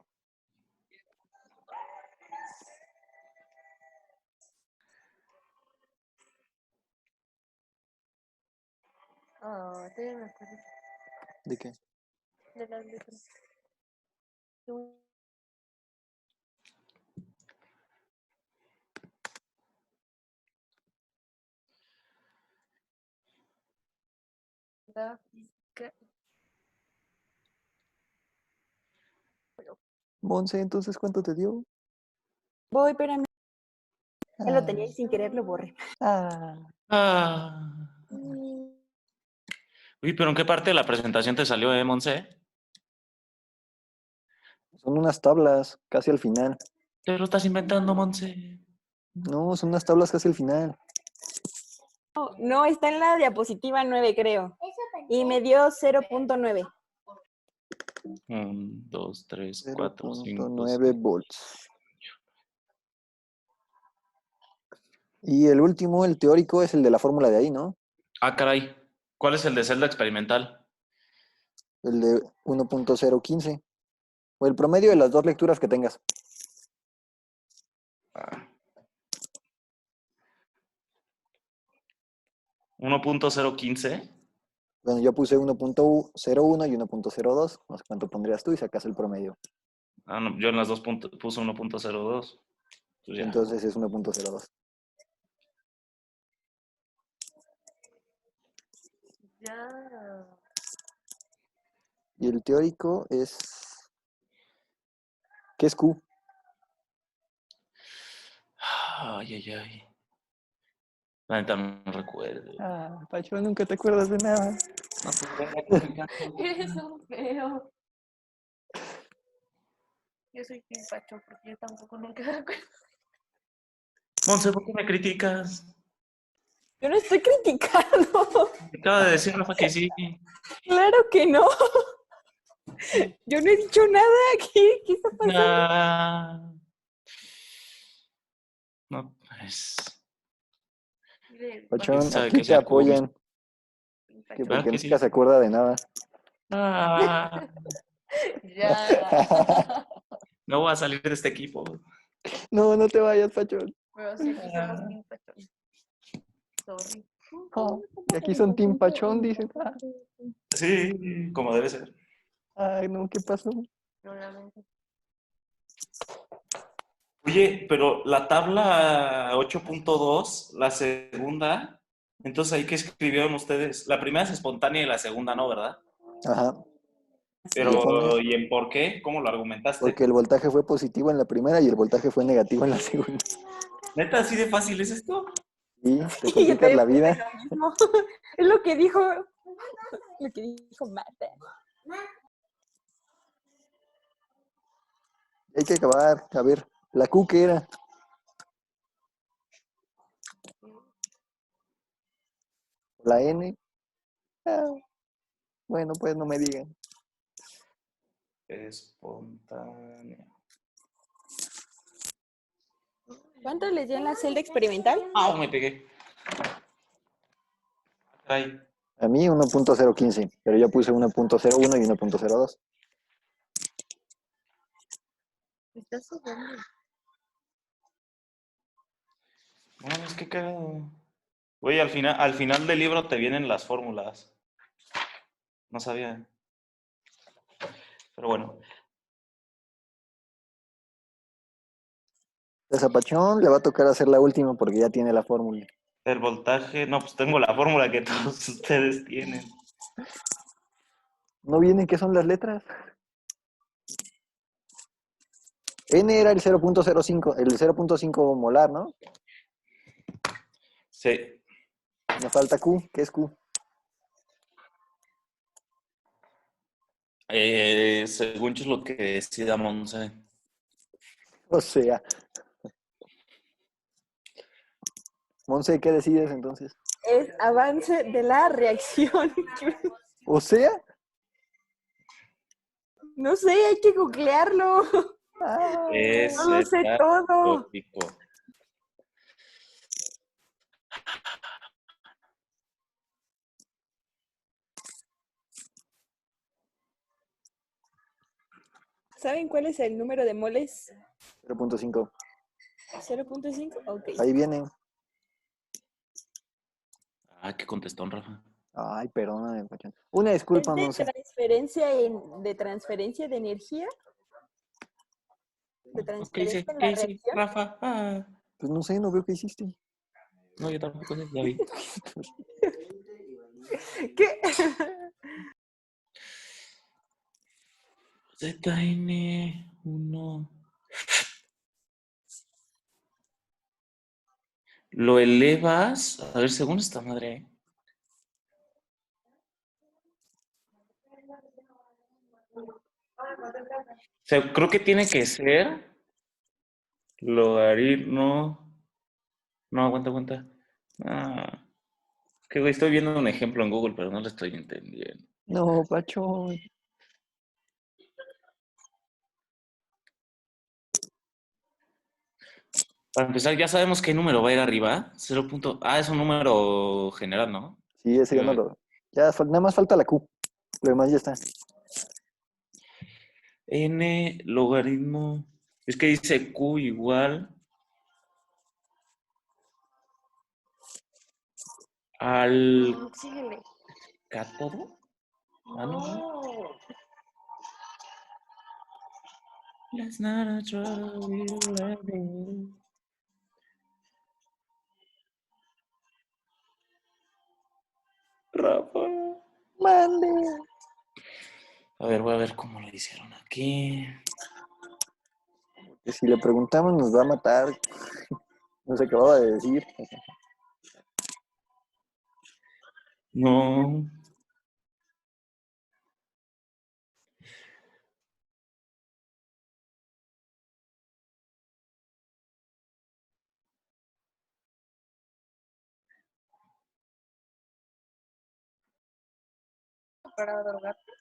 [SPEAKER 6] Ah, todavía me acuerdo
[SPEAKER 3] ¿De qué?
[SPEAKER 6] de las letras. Da- que-
[SPEAKER 3] Monse, entonces, ¿cuánto te dio?
[SPEAKER 4] Voy, espérame. Ya lo
[SPEAKER 3] Ah,
[SPEAKER 4] tenía y sin querer lo borré.
[SPEAKER 3] ah,
[SPEAKER 2] Ah. Uy, pero ¿en qué parte de la presentación te salió, Monse?
[SPEAKER 3] son unas tablas casi al final.
[SPEAKER 2] Te lo estás inventando, Monse.
[SPEAKER 3] No, son unas tablas casi al final.
[SPEAKER 4] No, está en la diapositiva 9, creo. Y me dio 0.9.
[SPEAKER 2] 1, 2, 3, 4, 5,
[SPEAKER 3] 0.9 volts. Y el último, el teórico, es el de la fórmula de ahí, ¿no?
[SPEAKER 2] Ah, caray. ¿Cuál es el de celda experimental?
[SPEAKER 3] El de 1.015. O el promedio de las dos lecturas que tengas.
[SPEAKER 2] Ah. 1.015.
[SPEAKER 3] Bueno, yo puse 1.01 y 1.02. No sé cuánto pondrías tú y sacas el promedio.
[SPEAKER 2] Ah, no, yo en las dos puse 1.02. Pues ya.
[SPEAKER 3] Entonces es 1.02.
[SPEAKER 6] Ya.
[SPEAKER 3] Y el teórico es... ¿Qué es Q?
[SPEAKER 2] Ay, ay, ay. La neta no recuerdo.
[SPEAKER 3] Ah, Pacho, nunca te acuerdas de nada.
[SPEAKER 2] No, pues venga, que me encanta.
[SPEAKER 6] Eres un feo. Yo soy Team Pacho porque yo tampoco nunca me acuerdo.
[SPEAKER 2] Monse, ¿por qué me criticas?
[SPEAKER 4] Yo no estoy criticando.
[SPEAKER 2] Acaba de decir Rafa que sí.
[SPEAKER 4] Claro que no. Yo no he dicho nada. ¿Qué está pasando?
[SPEAKER 2] Ah. No, pues.
[SPEAKER 6] Mire,
[SPEAKER 3] Pachón,
[SPEAKER 2] Sabe
[SPEAKER 3] aquí
[SPEAKER 2] que
[SPEAKER 3] te
[SPEAKER 2] sea Q.
[SPEAKER 3] apoyan.
[SPEAKER 6] Team
[SPEAKER 3] Que
[SPEAKER 6] Pacho.
[SPEAKER 2] Claro
[SPEAKER 3] porque
[SPEAKER 2] que
[SPEAKER 3] nunca
[SPEAKER 2] sí.
[SPEAKER 3] se acuerda de nada.
[SPEAKER 2] Ah.
[SPEAKER 6] Ya.
[SPEAKER 2] No voy a salir de este equipo.
[SPEAKER 3] No, no te vayas, Pachón.
[SPEAKER 6] Pero sí, aquí somos Team Pacho. Sorry.
[SPEAKER 3] Oh, y aquí son Team Pachón, dicen. Ah,
[SPEAKER 2] Sí, como debe ser.
[SPEAKER 3] ay, no, ¿qué pasó?
[SPEAKER 6] Lo lamento.
[SPEAKER 2] Oye, pero la tabla 8.2, la segunda, entonces ahí que escribieron ustedes, la primera es espontánea y la segunda no, ¿verdad?
[SPEAKER 3] Ajá. Le
[SPEAKER 2] Pero,
[SPEAKER 3] pones,
[SPEAKER 2] ¿y en por qué? ¿Cómo lo argumentaste?
[SPEAKER 3] porque el voltaje fue positivo en la primera y el voltaje fue negativo en la segunda.
[SPEAKER 2] ¿Neta así de fácil es esto?
[SPEAKER 3] Y te
[SPEAKER 4] Y yo
[SPEAKER 3] complicas
[SPEAKER 4] también
[SPEAKER 3] la
[SPEAKER 4] puse
[SPEAKER 3] vida.
[SPEAKER 4] lo mismo. Es lo que dijo. Lo que dijo Marta.
[SPEAKER 3] Hay que acabar. A ver, la Q que era. La N. Ah, Bueno, pues no me digan.
[SPEAKER 2] Espontánea.
[SPEAKER 4] ¿Cuánto les dio en la celda experimental?
[SPEAKER 2] ¡Ah, me pegué! Ay,
[SPEAKER 3] A mí 1.015, pero yo puse 1.01 y 1.02.
[SPEAKER 6] Estás sudando.
[SPEAKER 2] no, es que cagado. Oye, al final del libro te vienen las fórmulas. No sabía. Pero bueno.
[SPEAKER 3] A Zapachón le va a tocar hacer la última porque ya tiene la fórmula.
[SPEAKER 2] El voltaje. No, pues tengo la fórmula que todos ustedes tienen.
[SPEAKER 3] ¿No vienen qué son las letras? N era el 0.05, el 0.5 molar, ¿no?
[SPEAKER 2] Sí.
[SPEAKER 3] Me falta Q. ¿Qué es Q?
[SPEAKER 2] Según yo es lo que decida Monse.
[SPEAKER 3] O sea, Monse, ¿qué decides entonces?
[SPEAKER 4] Es avance de la reacción.
[SPEAKER 3] O sea,
[SPEAKER 4] No sé, hay que googlearlo.
[SPEAKER 2] Es
[SPEAKER 4] No lo sé todo.
[SPEAKER 2] lógico.
[SPEAKER 4] ¿Saben cuál es el número de moles?
[SPEAKER 3] 0.5.
[SPEAKER 4] 0.5. Ok.
[SPEAKER 3] Ahí viene.
[SPEAKER 2] Ah, qué contestón, Rafa.
[SPEAKER 3] Ay, perdóname, Pachón. Una
[SPEAKER 4] ¿Es
[SPEAKER 3] disculpa,
[SPEAKER 4] de
[SPEAKER 3] Monse.
[SPEAKER 4] transferencia de energía? ¿De
[SPEAKER 2] ¿Qué
[SPEAKER 4] transferencia
[SPEAKER 2] hice?
[SPEAKER 4] en
[SPEAKER 2] ¿Qué
[SPEAKER 4] la
[SPEAKER 2] hice,
[SPEAKER 4] reacción?
[SPEAKER 2] Rafa? Ah.
[SPEAKER 3] Pues no sé, no veo qué hiciste.
[SPEAKER 2] No, yo tampoco sé, ya vi.
[SPEAKER 4] ¿Qué?
[SPEAKER 2] ZN1. Lo elevas. A ver, según esta madre. O sea, creo que tiene que ser logaritmo. No, aguanta. Ah, es que güey, estoy viendo un ejemplo en Google, pero no lo estoy entendiendo.
[SPEAKER 3] No, Pachón.
[SPEAKER 2] Para empezar, ya sabemos qué número va a ir arriba. 0. Ah, es un número general, ¿no?
[SPEAKER 3] Sí, ese ya no lo. Ya, nada más falta la Q. Lo demás ya está.
[SPEAKER 2] N logaritmo. Es que dice Q igual al
[SPEAKER 6] Síguele.
[SPEAKER 2] cátodo. Ah, no. Let's not try to let go. Rafa.
[SPEAKER 3] Mande.
[SPEAKER 2] A ver, voy a ver cómo lo hicieron aquí.
[SPEAKER 3] Que si le preguntamos nos va a matar. Nos acababa de decir.
[SPEAKER 2] No.
[SPEAKER 6] Para drogarte.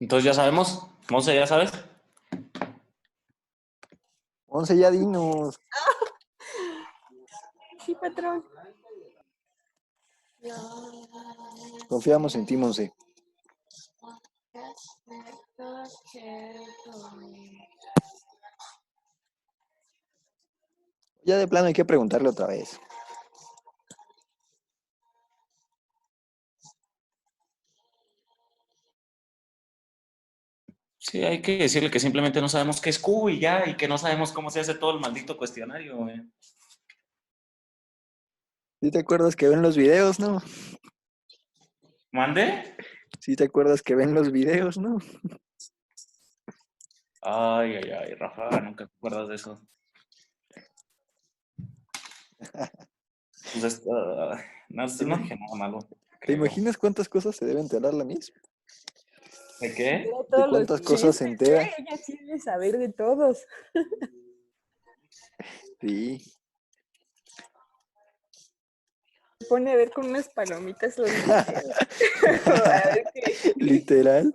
[SPEAKER 2] Entonces ya sabemos. Monse, ¿ya sabes?
[SPEAKER 3] 11 ya dinos.
[SPEAKER 4] Sí, patrón.
[SPEAKER 3] Confiamos en ti, Monse. Ya de plano hay que preguntarle otra vez.
[SPEAKER 2] Sí, Sí, hay que decirle que simplemente no sabemos qué es Q y ya, y que no sabemos cómo se hace todo el maldito cuestionario, güey.
[SPEAKER 3] ¿Sí te acuerdas que ven los videos, no?
[SPEAKER 2] ¿Mande?
[SPEAKER 3] ¿Sí te acuerdas que ven los videos, no?
[SPEAKER 2] Ay, ay, ay, Rafa, nunca te acuerdas de eso. Pues no, no dije nada malo.
[SPEAKER 3] ¿Te
[SPEAKER 2] Creo.
[SPEAKER 3] imaginas cuántas cosas se debe enterar la Miss?
[SPEAKER 2] ¿De qué?
[SPEAKER 4] Mira
[SPEAKER 3] ¿De
[SPEAKER 4] todos los
[SPEAKER 3] cuántas cosas se
[SPEAKER 4] chismes,
[SPEAKER 3] entera?
[SPEAKER 4] Ella sí debe saber de todos.
[SPEAKER 3] Sí.
[SPEAKER 4] Se pone a ver con unas palomitas los videos. A ver qué.
[SPEAKER 3] Literal.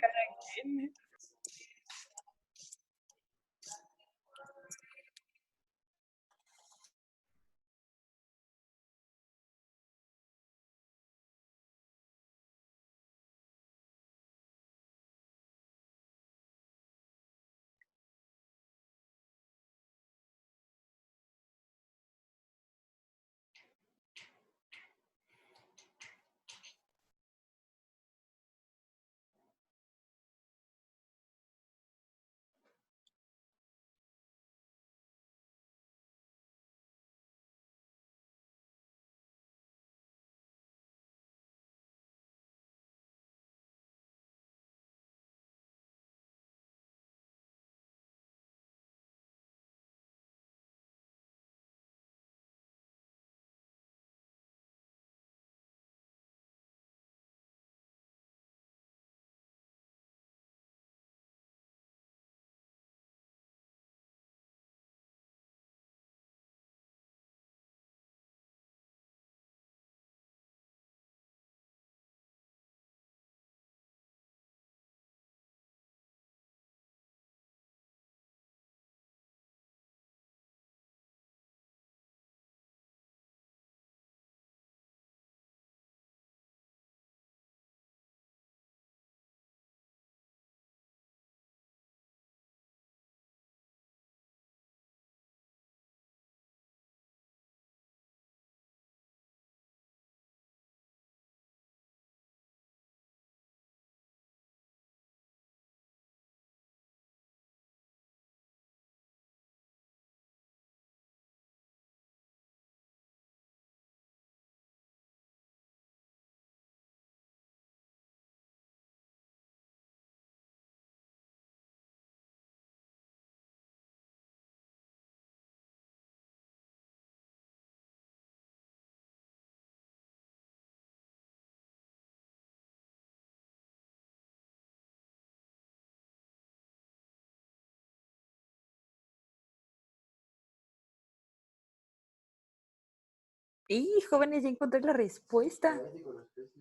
[SPEAKER 4] Y jóvenes, ya encontré la respuesta.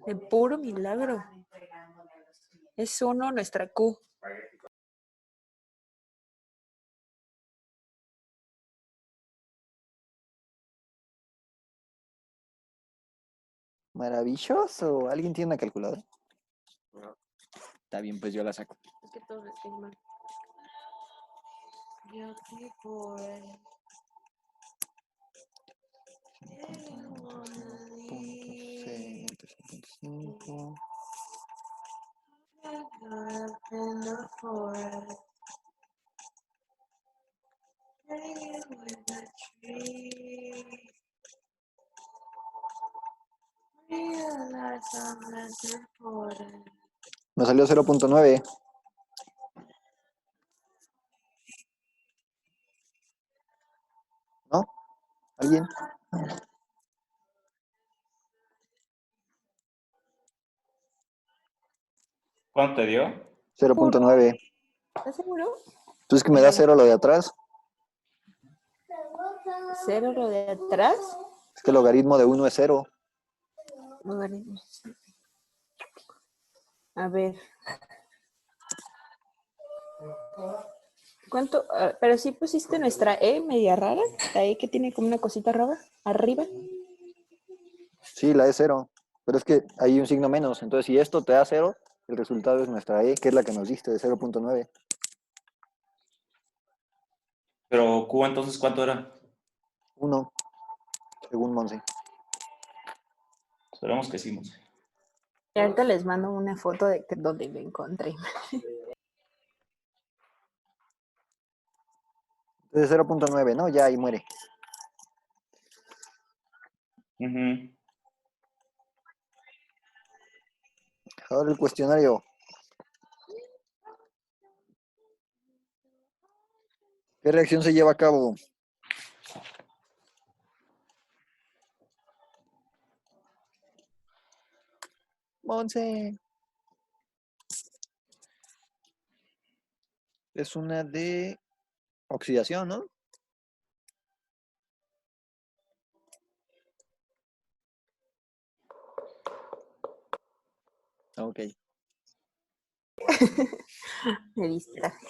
[SPEAKER 4] De puro milagro. Es uno nuestra Q.
[SPEAKER 3] Maravilloso. ¿Alguien tiene una calculadora? Está bien, pues yo la saco.
[SPEAKER 6] Es que todos estén mal. Yo tipo,
[SPEAKER 3] .6.5.
[SPEAKER 6] in the forest, hanging with a tree. Realize I'm less important.
[SPEAKER 3] Me salió 0.9. ¿No? ¿Alguien?
[SPEAKER 2] ¿Cuánto te dio?
[SPEAKER 3] 0.9.
[SPEAKER 4] ¿Estás seguro?
[SPEAKER 3] Entonces que me da 0 lo de atrás.
[SPEAKER 4] ¿Cero lo de atrás?
[SPEAKER 3] Es que el logaritmo de 1 es 0.
[SPEAKER 4] Logaritmos. A ver. ¿Cuánto? Pero sí pusiste nuestra E media rara. La E que tiene como una cosita rara arriba.
[SPEAKER 3] Sí, la es 0. Pero es que hay un signo menos. Entonces, si esto te da 0, el resultado es nuestra E, que es la que nos diste, de 0.9.
[SPEAKER 2] Pero Q entonces, ¿cuánto era?
[SPEAKER 3] 1, según Monse.
[SPEAKER 2] Esperemos que sí, Monse.
[SPEAKER 4] Y ahorita les mando una foto de donde lo encontré.
[SPEAKER 3] De 0.9, ¿no? Ya ahí muere. Ahora el cuestionario. ¿Qué reacción se lleva a cabo? Monse. Es una de oxidación, ¿no? Ok.
[SPEAKER 4] Me distraje.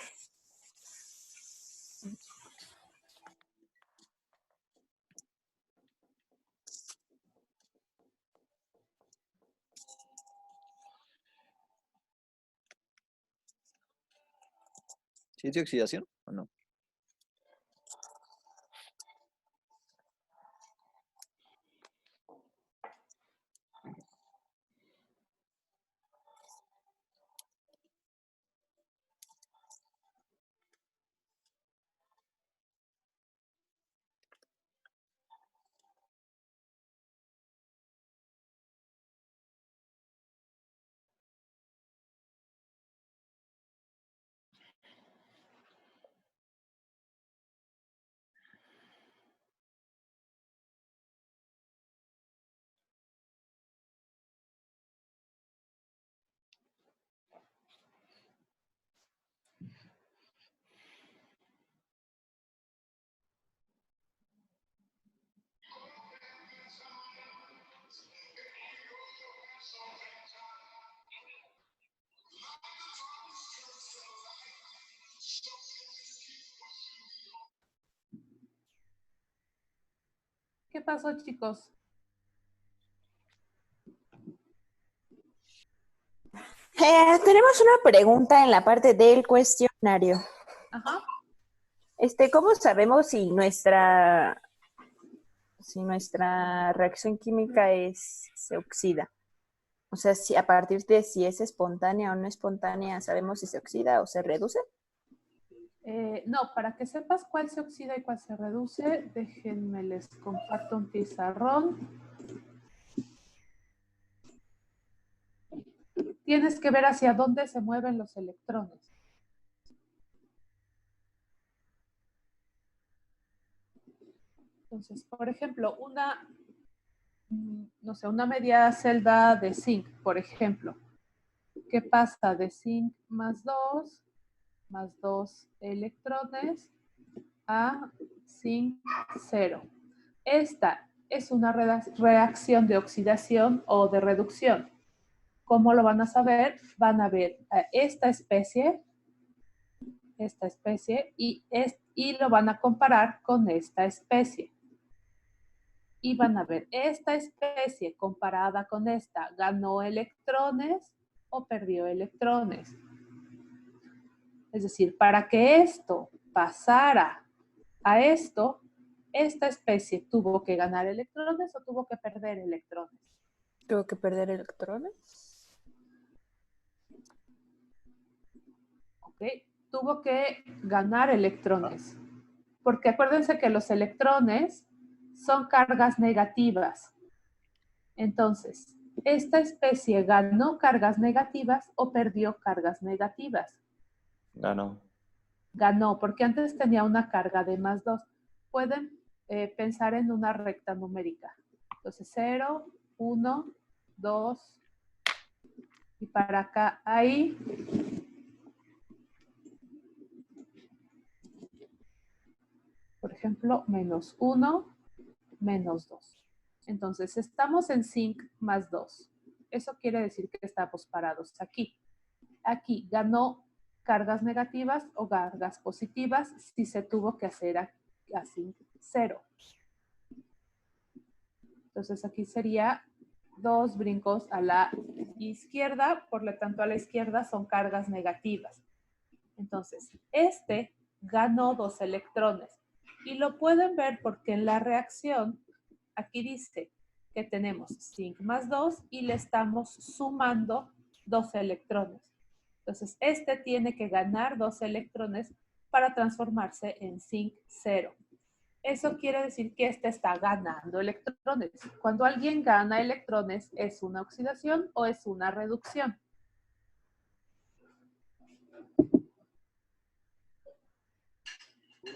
[SPEAKER 3] ¿Sí es de oxidación o no?
[SPEAKER 7] ¿Qué pasó, chicos?
[SPEAKER 4] Tenemos una pregunta en la parte del cuestionario.
[SPEAKER 7] Ajá.
[SPEAKER 4] ¿Cómo sabemos si nuestra reacción química se oxida? O sea, si a partir de si es espontánea o no espontánea, ¿sabemos si se oxida o se reduce?
[SPEAKER 7] No, para que sepas cuál se oxida y cuál se reduce, déjenme les comparto un pizarrón. Tienes que ver hacia dónde se mueven los electrones. Entonces, por ejemplo, una media celda de zinc, por ejemplo. ¿Qué pasa de zinc más 2 electrones a zinc 0? Esta es una reacción de oxidación o de reducción. ¿Cómo lo van a saber? Van a ver esta especie y lo van a comparar con esta especie. Y van a ver, esta especie comparada con esta, ¿ganó electrones o perdió electrones? Es decir, para que esto pasara a esto, esta especie tuvo que ganar electrones o tuvo que perder electrones.
[SPEAKER 4] ¿Tuvo que perder electrones?
[SPEAKER 7] ¿Ok? Tuvo que ganar electrones. Porque acuérdense que los electrones son cargas negativas. Entonces, ¿esta especie ganó cargas negativas o perdió cargas negativas?
[SPEAKER 2] Ganó.
[SPEAKER 7] Ganó, porque antes tenía una carga de más 2. Pueden pensar en una recta numérica. Entonces, 0, 1, 2, y para acá, ahí, por ejemplo, menos 1, menos 2. Entonces, estamos en zinc más 2. Eso quiere decir que estamos parados aquí. Aquí ganó cargas negativas o cargas positivas si se tuvo que hacer a zinc 0. Entonces, aquí sería 2 brincos a la izquierda, por lo tanto, a la izquierda son cargas negativas. Entonces, este ganó 2 electrones. Y lo pueden ver porque en la reacción, aquí dice que tenemos zinc más 2 y le estamos sumando 2 electrones. Entonces, este tiene que ganar 2 electrones para transformarse en zinc 0. Eso quiere decir que este está ganando electrones. Cuando alguien gana electrones, ¿es una oxidación o es una reducción?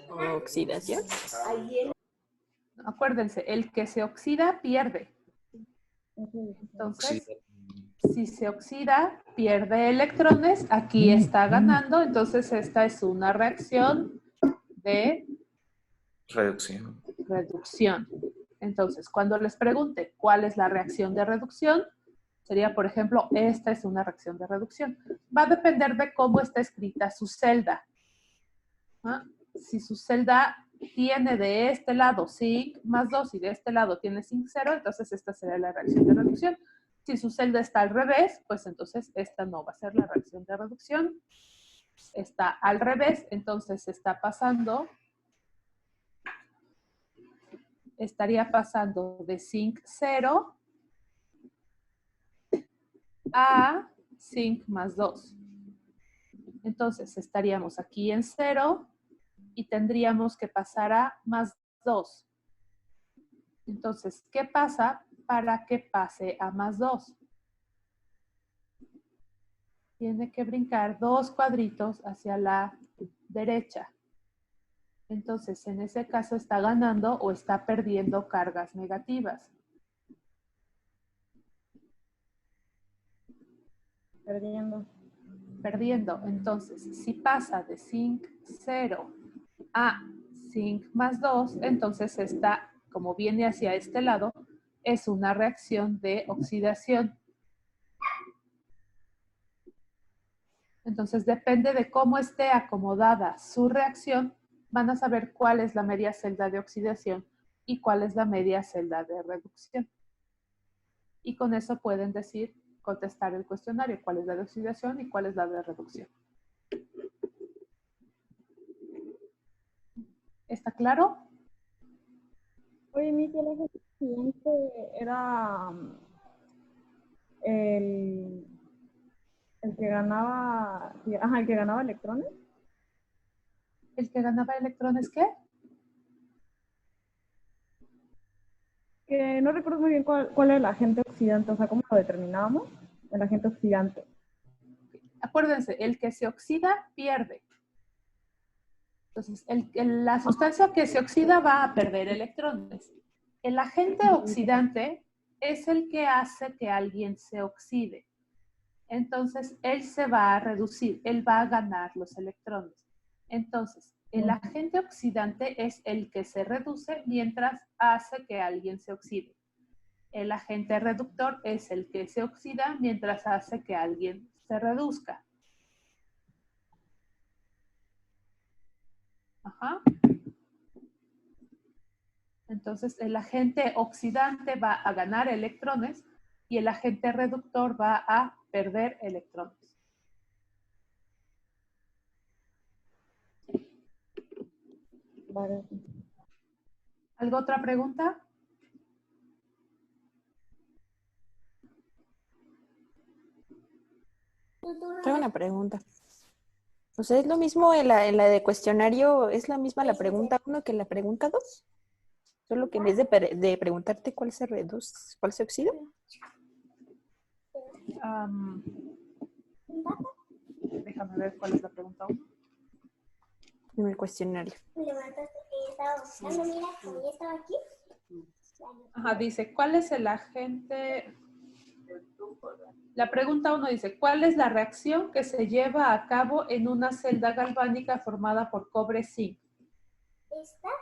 [SPEAKER 4] Oxidación.
[SPEAKER 7] Acuérdense, el que se oxida pierde. Entonces, si se oxida, pierde electrones. Aquí está ganando. Entonces, esta es una reacción de reducción. Entonces, cuando les pregunte cuál es la reacción de reducción, sería, por ejemplo, esta es una reacción de reducción. Va a depender de cómo está escrita su celda. ¿Ah? Si su celda tiene de este lado zinc más 2 y de este lado tiene zinc 0, entonces esta sería la reacción de reducción. Si su celda está al revés, pues entonces esta no va a ser la reacción de reducción. Está al revés, entonces está pasando, estaría pasando de zinc 0 a zinc más 2. Entonces estaríamos aquí en 0 y tendríamos que pasar a más 2. Entonces, ¿qué pasa para que pase a más 2? Tiene que brincar 2 cuadritos hacia la derecha. Entonces, en ese caso está ganando o está perdiendo cargas negativas. Perdiendo. Entonces, si pasa de zinc 0 a zinc más 2, entonces esta, como viene hacia este lado, es una reacción de oxidación. Entonces, depende de cómo esté acomodada su reacción, van a saber cuál es la media celda de oxidación y cuál es la media celda de reducción. Y con eso pueden decir, contestar el cuestionario, cuál es la de oxidación y cuál es la de reducción. ¿Está claro?
[SPEAKER 8] Oye, mi el siguiente era el que ganaba, el que ganaba electrones.
[SPEAKER 7] ¿El que ganaba electrones qué?
[SPEAKER 8] Que no recuerdo muy bien cuál era el agente oxidante, o sea, cómo lo determinábamos, el agente oxidante.
[SPEAKER 7] Acuérdense, el que se oxida pierde. Entonces, la sustancia que se oxida va a perder electrones. El agente oxidante es el que hace que alguien se oxide. Entonces, él se va a reducir, él va a ganar los electrones. Entonces, el agente oxidante es el que se reduce mientras hace que alguien se oxide. El agente reductor es el que se oxida mientras hace que alguien se reduzca. Ajá. Entonces, el agente oxidante va a ganar electrones y el agente reductor va a perder electrones.
[SPEAKER 8] Vale.
[SPEAKER 7] ¿Alguna otra pregunta?
[SPEAKER 4] Tengo una pregunta. O sea, ¿es lo mismo en la de cuestionario, es la misma la pregunta 1 que la pregunta 2? Solo que en vez de preguntarte cuál se reduce, cuál se oxida.
[SPEAKER 7] Déjame ver cuál es la pregunta 1.
[SPEAKER 4] En el cuestionario.
[SPEAKER 7] Ajá, dice, ¿cuál es el agente? La pregunta 1 dice, ¿cuál es la reacción que se lleva a cabo en una celda galvánica formada por cobre-zinc?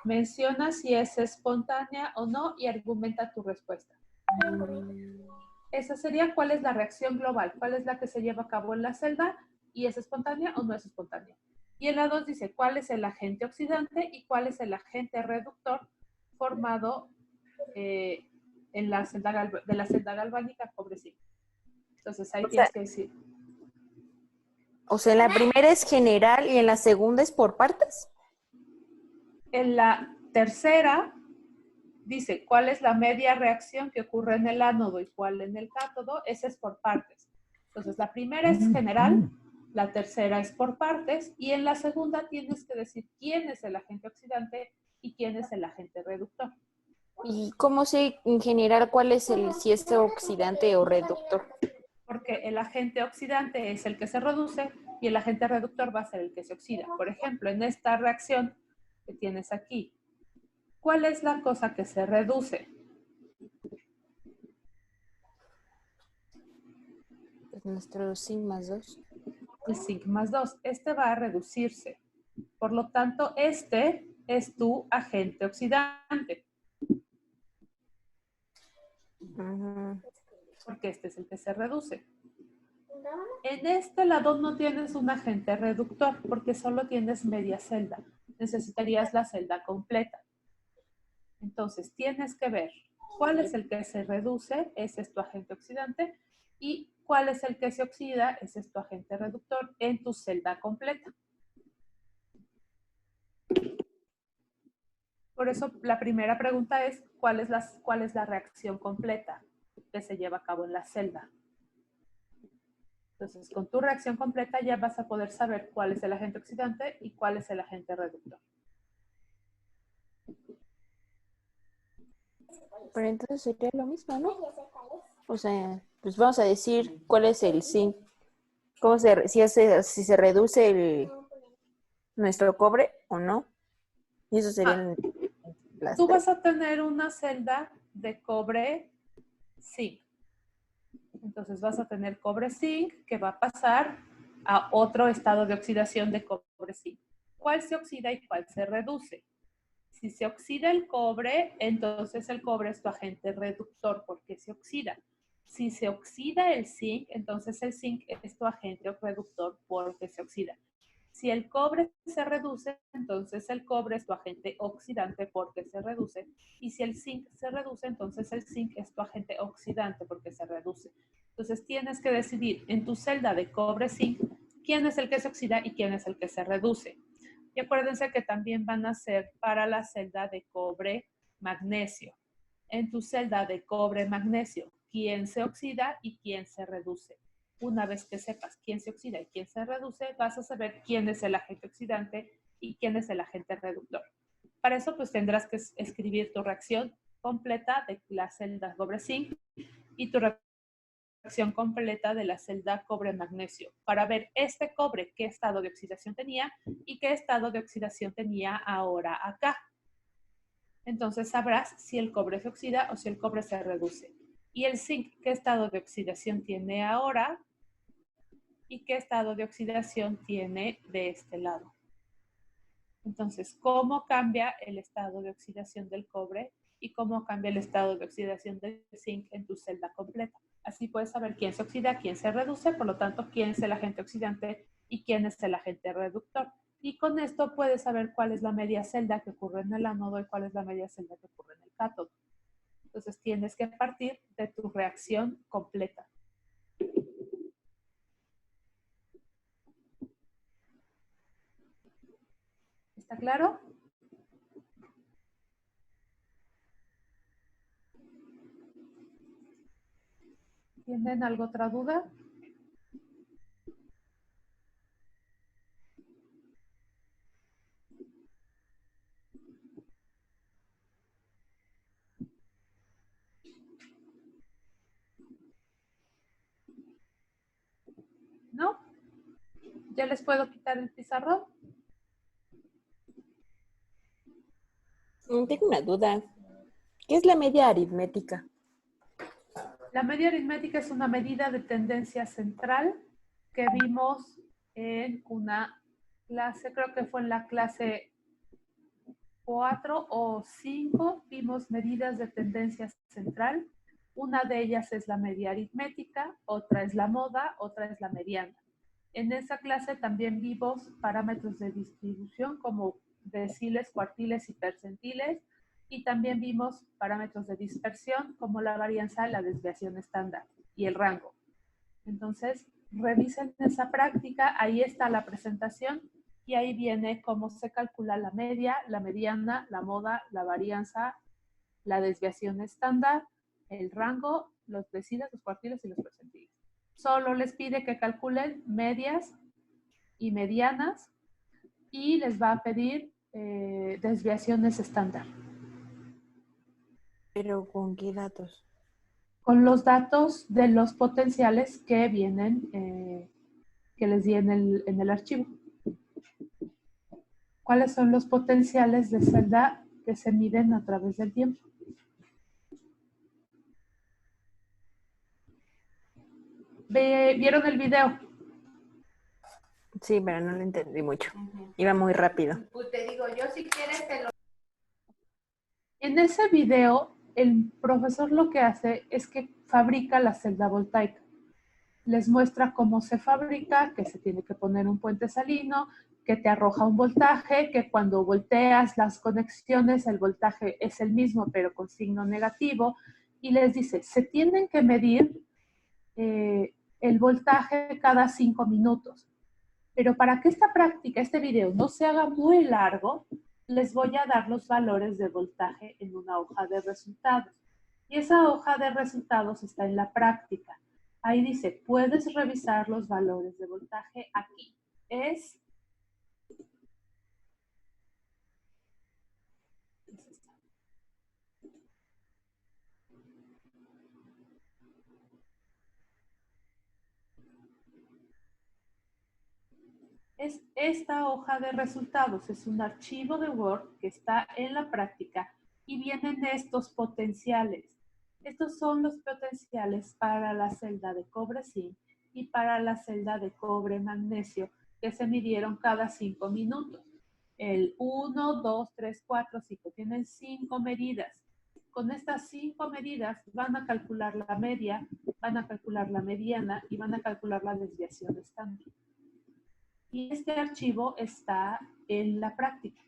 [SPEAKER 7] Menciona si es espontánea o no y argumenta tu respuesta. Esa sería, ¿cuál es la reacción global? ¿Cuál es la que se lleva a cabo en la celda? ¿Y es espontánea o no es espontánea? Y en la 2 dice, ¿cuál es el agente oxidante y cuál es el agente reductor formado en la celda de la celda galvánica cobre-zinc? Entonces ahí tienes que decir.
[SPEAKER 4] O sea, en la primera es general y en la segunda es por partes.
[SPEAKER 7] En la tercera dice, ¿cuál es la media reacción que ocurre en el ánodo y cuál en el cátodo? Esa es por partes. Entonces, la primera es general La tercera es por partes y en la segunda tienes que decir quién es el agente oxidante y quién es el agente reductor.
[SPEAKER 4] ¿Y cómo sé en general cuál es si es oxidante o reductor?
[SPEAKER 7] Porque el agente oxidante es el que se reduce y el agente reductor va a ser el que se oxida. Por ejemplo, en esta reacción que tienes aquí, ¿cuál es la cosa que se reduce?
[SPEAKER 4] Pues nuestro zinc más 2.
[SPEAKER 7] El zinc más 2. Este va a reducirse. Por lo tanto, este es tu agente oxidante. Porque este es el que se reduce. En este lado no tienes un agente reductor porque solo tienes media celda. Necesitarías la celda completa. Entonces, tienes que ver cuál es el que se reduce, ese es tu agente oxidante, y cuál es el que se oxida, ese es tu agente reductor en tu celda completa. Por eso, la primera pregunta es, ¿cuál es la reacción completa que se lleva a cabo en la celda? Entonces, con tu reacción completa ya vas a poder saber cuál es el agente oxidante y cuál es el agente reductor.
[SPEAKER 4] Pero entonces sería lo mismo, ¿no? O sea, pues vamos a decir cuál es el zinc. Si se reduce nuestro cobre o no. Y eso serían las
[SPEAKER 7] Tú
[SPEAKER 4] tres.
[SPEAKER 7] vas a tener una celda de cobre zinc. Entonces vas a tener cobre zinc que va a pasar a otro estado de oxidación de cobre zinc. ¿Cuál se oxida y cuál se reduce? Si se oxida el cobre, entonces el cobre es tu agente reductor porque se oxida. Si se oxida el zinc, entonces el zinc es tu agente reductor porque se oxida. Si el cobre se reduce, entonces el cobre es tu agente oxidante porque se reduce. Y si el zinc se reduce, entonces el zinc es tu agente oxidante porque se reduce. Entonces tienes que decidir en tu celda de cobre-zinc quién es el que se oxida y quién es el que se reduce. Y acuérdense que también van a ser para la celda de cobre-magnesio. En tu celda de cobre-magnesio, quién se oxida y quién se reduce. Una vez que sepas quién se oxida y quién se reduce, vas a saber quién es el agente oxidante y quién es el agente reductor. Para eso, pues tendrás que escribir tu reacción completa de la celda cobre-zinc y tu reacción completa de la celda cobre-magnesio para ver este cobre qué estado de oxidación tenía y qué estado de oxidación tenía ahora acá. Entonces sabrás si el cobre se oxida o si el cobre se reduce. Y el zinc, qué estado de oxidación tiene ahora y qué estado de oxidación tiene de este lado. Entonces, ¿cómo cambia el estado de oxidación del cobre y cómo cambia el estado de oxidación del zinc en tu celda completa? Así puedes saber quién se oxida, quién se reduce, por lo tanto, quién es el agente oxidante y quién es el agente reductor. Y con esto puedes saber cuál es la media celda que ocurre en el ánodo y cuál es la media celda que ocurre en el cátodo. Entonces, tienes que partir de tu reacción completa. ¿Está claro? ¿Tienen alguna otra duda? ¿No? ¿Ya les puedo quitar el pizarrón?
[SPEAKER 4] Tengo una duda. ¿Qué es la media aritmética?
[SPEAKER 7] La media aritmética es una medida de tendencia central que vimos en una clase, creo que fue en la clase 4 o 5, vimos medidas de tendencia central. Una de ellas es la media aritmética, otra es la moda, otra es la mediana. En esa clase también vimos parámetros de distribución como deciles, cuartiles y percentiles, y también vimos parámetros de dispersión como la varianza, la desviación estándar y el rango. Entonces, revisen esa práctica, ahí está la presentación y ahí viene cómo se calcula la media, la mediana, la moda, la varianza, la desviación estándar, el rango, los deciles, los cuartiles y los percentiles. Solo les pide que calculen medias y medianas, y les va a pedir desviaciones estándar.
[SPEAKER 4] ¿Pero con qué datos?
[SPEAKER 7] Con los datos de los potenciales que vienen, que les di en el archivo. ¿Cuáles son los potenciales de celda que se miden a través del tiempo? ¿Vieron el video?
[SPEAKER 4] Sí, pero no lo entendí mucho. Iba muy rápido.
[SPEAKER 6] Pues te digo, yo si quieres te lo...
[SPEAKER 7] En ese video, el profesor lo que hace es que fabrica la celda voltaica. Les muestra cómo se fabrica, que se tiene que poner un puente salino, que te arroja un voltaje, que cuando volteas las conexiones el voltaje es el mismo pero con signo negativo, y les dice, se tienen que medir el voltaje cada 5 minutos. Pero para que esta práctica, este video no se haga muy largo, les voy a dar los valores de voltaje en una hoja de resultados. Y esa hoja de resultados está en la práctica. Ahí dice, puedes revisar los valores de voltaje aquí. Es esta hoja de resultados. Es un archivo de Word que está en la práctica y vienen estos potenciales. Estos son los potenciales para la celda de cobre zinc y para la celda de cobre magnesio que se midieron cada 5 minutos. El 1, 2, 3, 4, 5. Tienen 5 medidas. Con estas 5 medidas van a calcular la media, van a calcular la mediana y van a calcular la desviación estándar. Y este archivo está en la práctica.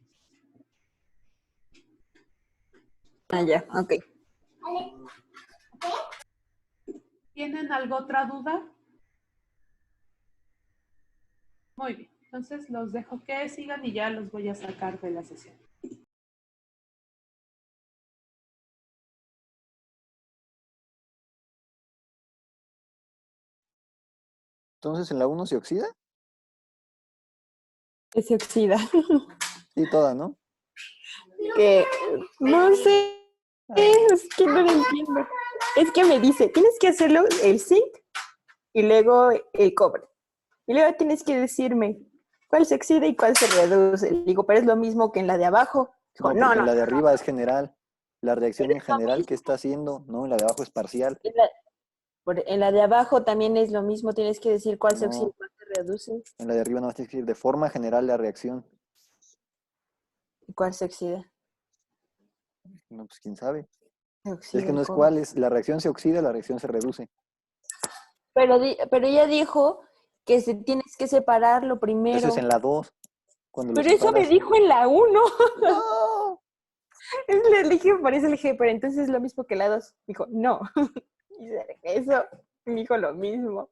[SPEAKER 4] Ah, ya, ok.
[SPEAKER 7] ¿Tienen alguna otra duda? Muy bien, entonces los dejo que sigan y ya los voy a sacar de la sesión.
[SPEAKER 3] Entonces, ¿en la 1 se oxida?
[SPEAKER 4] Que se oxida.
[SPEAKER 3] Sí, toda, ¿no?
[SPEAKER 4] Que no sé, es que no lo entiendo. Es que me dice, tienes que hacerlo el zinc y luego el cobre. Y luego tienes que decirme cuál se oxida y cuál se reduce. Le digo, pero es lo mismo que en la de abajo. Dijo,
[SPEAKER 3] No, porque en la de arriba es general. La reacción en general que está haciendo, no, en la de abajo es parcial.
[SPEAKER 4] En la de abajo también es lo mismo, tienes que decir cuál se oxida
[SPEAKER 3] No,
[SPEAKER 4] y cuál se reduce.
[SPEAKER 3] en la de arriba no tienes que decir de forma general la reacción.
[SPEAKER 4] ¿Y cuál se oxida?
[SPEAKER 3] No, pues quién sabe.
[SPEAKER 4] Se
[SPEAKER 3] Es
[SPEAKER 4] oxida
[SPEAKER 3] que no
[SPEAKER 4] el
[SPEAKER 3] es
[SPEAKER 4] cobre.
[SPEAKER 3] cuál es. La reacción se oxida, la reacción se reduce.
[SPEAKER 4] Pero ella dijo que tienes que separarlo primero.
[SPEAKER 3] Eso es en la 2. Cuando
[SPEAKER 4] Pero
[SPEAKER 3] lo
[SPEAKER 4] eso me
[SPEAKER 3] separas.
[SPEAKER 4] dijo en la 1.
[SPEAKER 3] ¡No!
[SPEAKER 4] Le dije, por eso le dije, pero entonces es lo mismo que la 2. Dijo, no. Y eso me dijo lo mismo.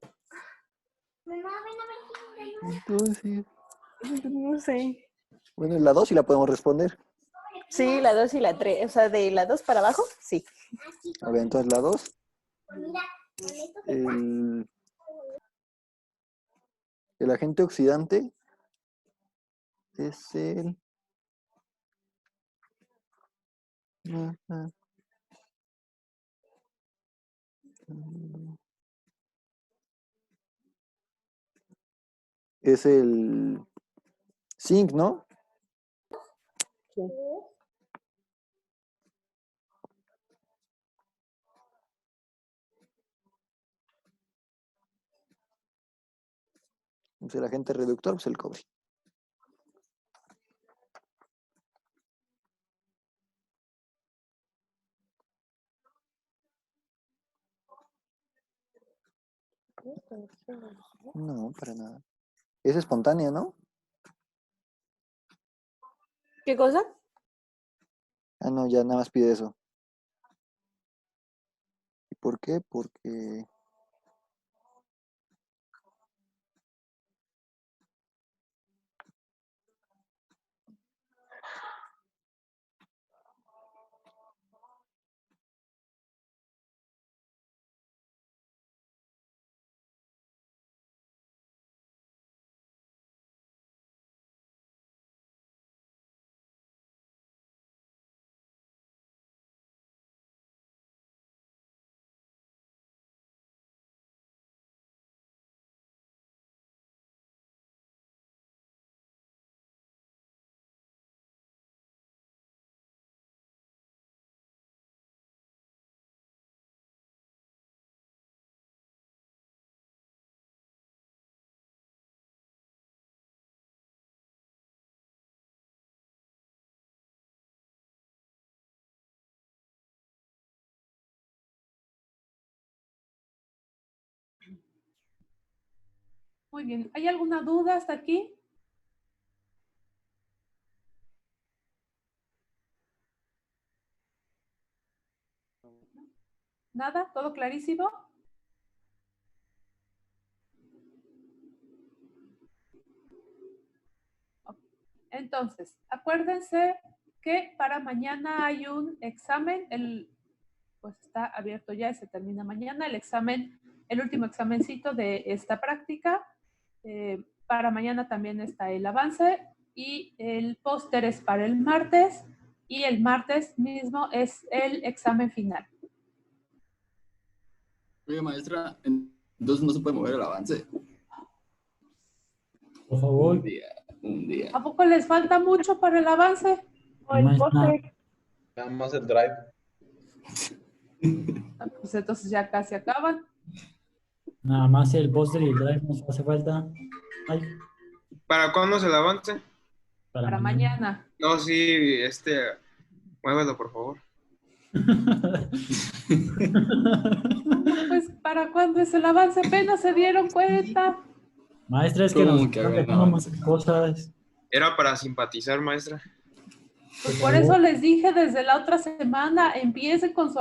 [SPEAKER 3] Entonces,
[SPEAKER 4] No sé.
[SPEAKER 3] bueno, en la 2 sí la podemos responder.
[SPEAKER 4] Sí, la 2 y la 3. O sea, de la 2 para abajo, sí.
[SPEAKER 3] A ver, entonces la 2. El agente oxidante es el... Es el zinc, ¿no?
[SPEAKER 4] Sí.
[SPEAKER 3] Es el agente reductor, pues el cobre. No, para nada. Es espontánea, ¿no?
[SPEAKER 4] ¿Qué cosa?
[SPEAKER 3] Ah, no, ya nada más pide eso. ¿Y por qué? Porque
[SPEAKER 7] Muy bien. ¿Hay alguna duda hasta aquí? ¿Nada? ¿Todo clarísimo? Entonces, acuérdense que para mañana hay un examen, pues está abierto ya y se termina mañana el examen, el último examencito de esta práctica. Para mañana también está el avance y el póster es para el martes y el martes mismo es el examen final.
[SPEAKER 9] Oye, maestra, entonces no se puede mover el avance.
[SPEAKER 10] Por favor.
[SPEAKER 9] Un día.
[SPEAKER 7] ¿A poco les falta mucho para el avance?
[SPEAKER 8] O el póster.
[SPEAKER 11] Nada más el drive.
[SPEAKER 7] Pues entonces ya casi acaban.
[SPEAKER 10] Nada más el póster y el drive nos hace falta. Ay,
[SPEAKER 11] ¿Para cuándo es el avance?
[SPEAKER 7] Para mañana.
[SPEAKER 11] No, sí, muévelo, por favor.
[SPEAKER 7] Pues, ¿para cuándo es el avance? Apenas se dieron cuenta.
[SPEAKER 10] Maestra, es que nos están dejando más cosas.
[SPEAKER 11] Era para simpatizar, maestra.
[SPEAKER 7] Pues por eso les dije desde la otra semana, empiecen con su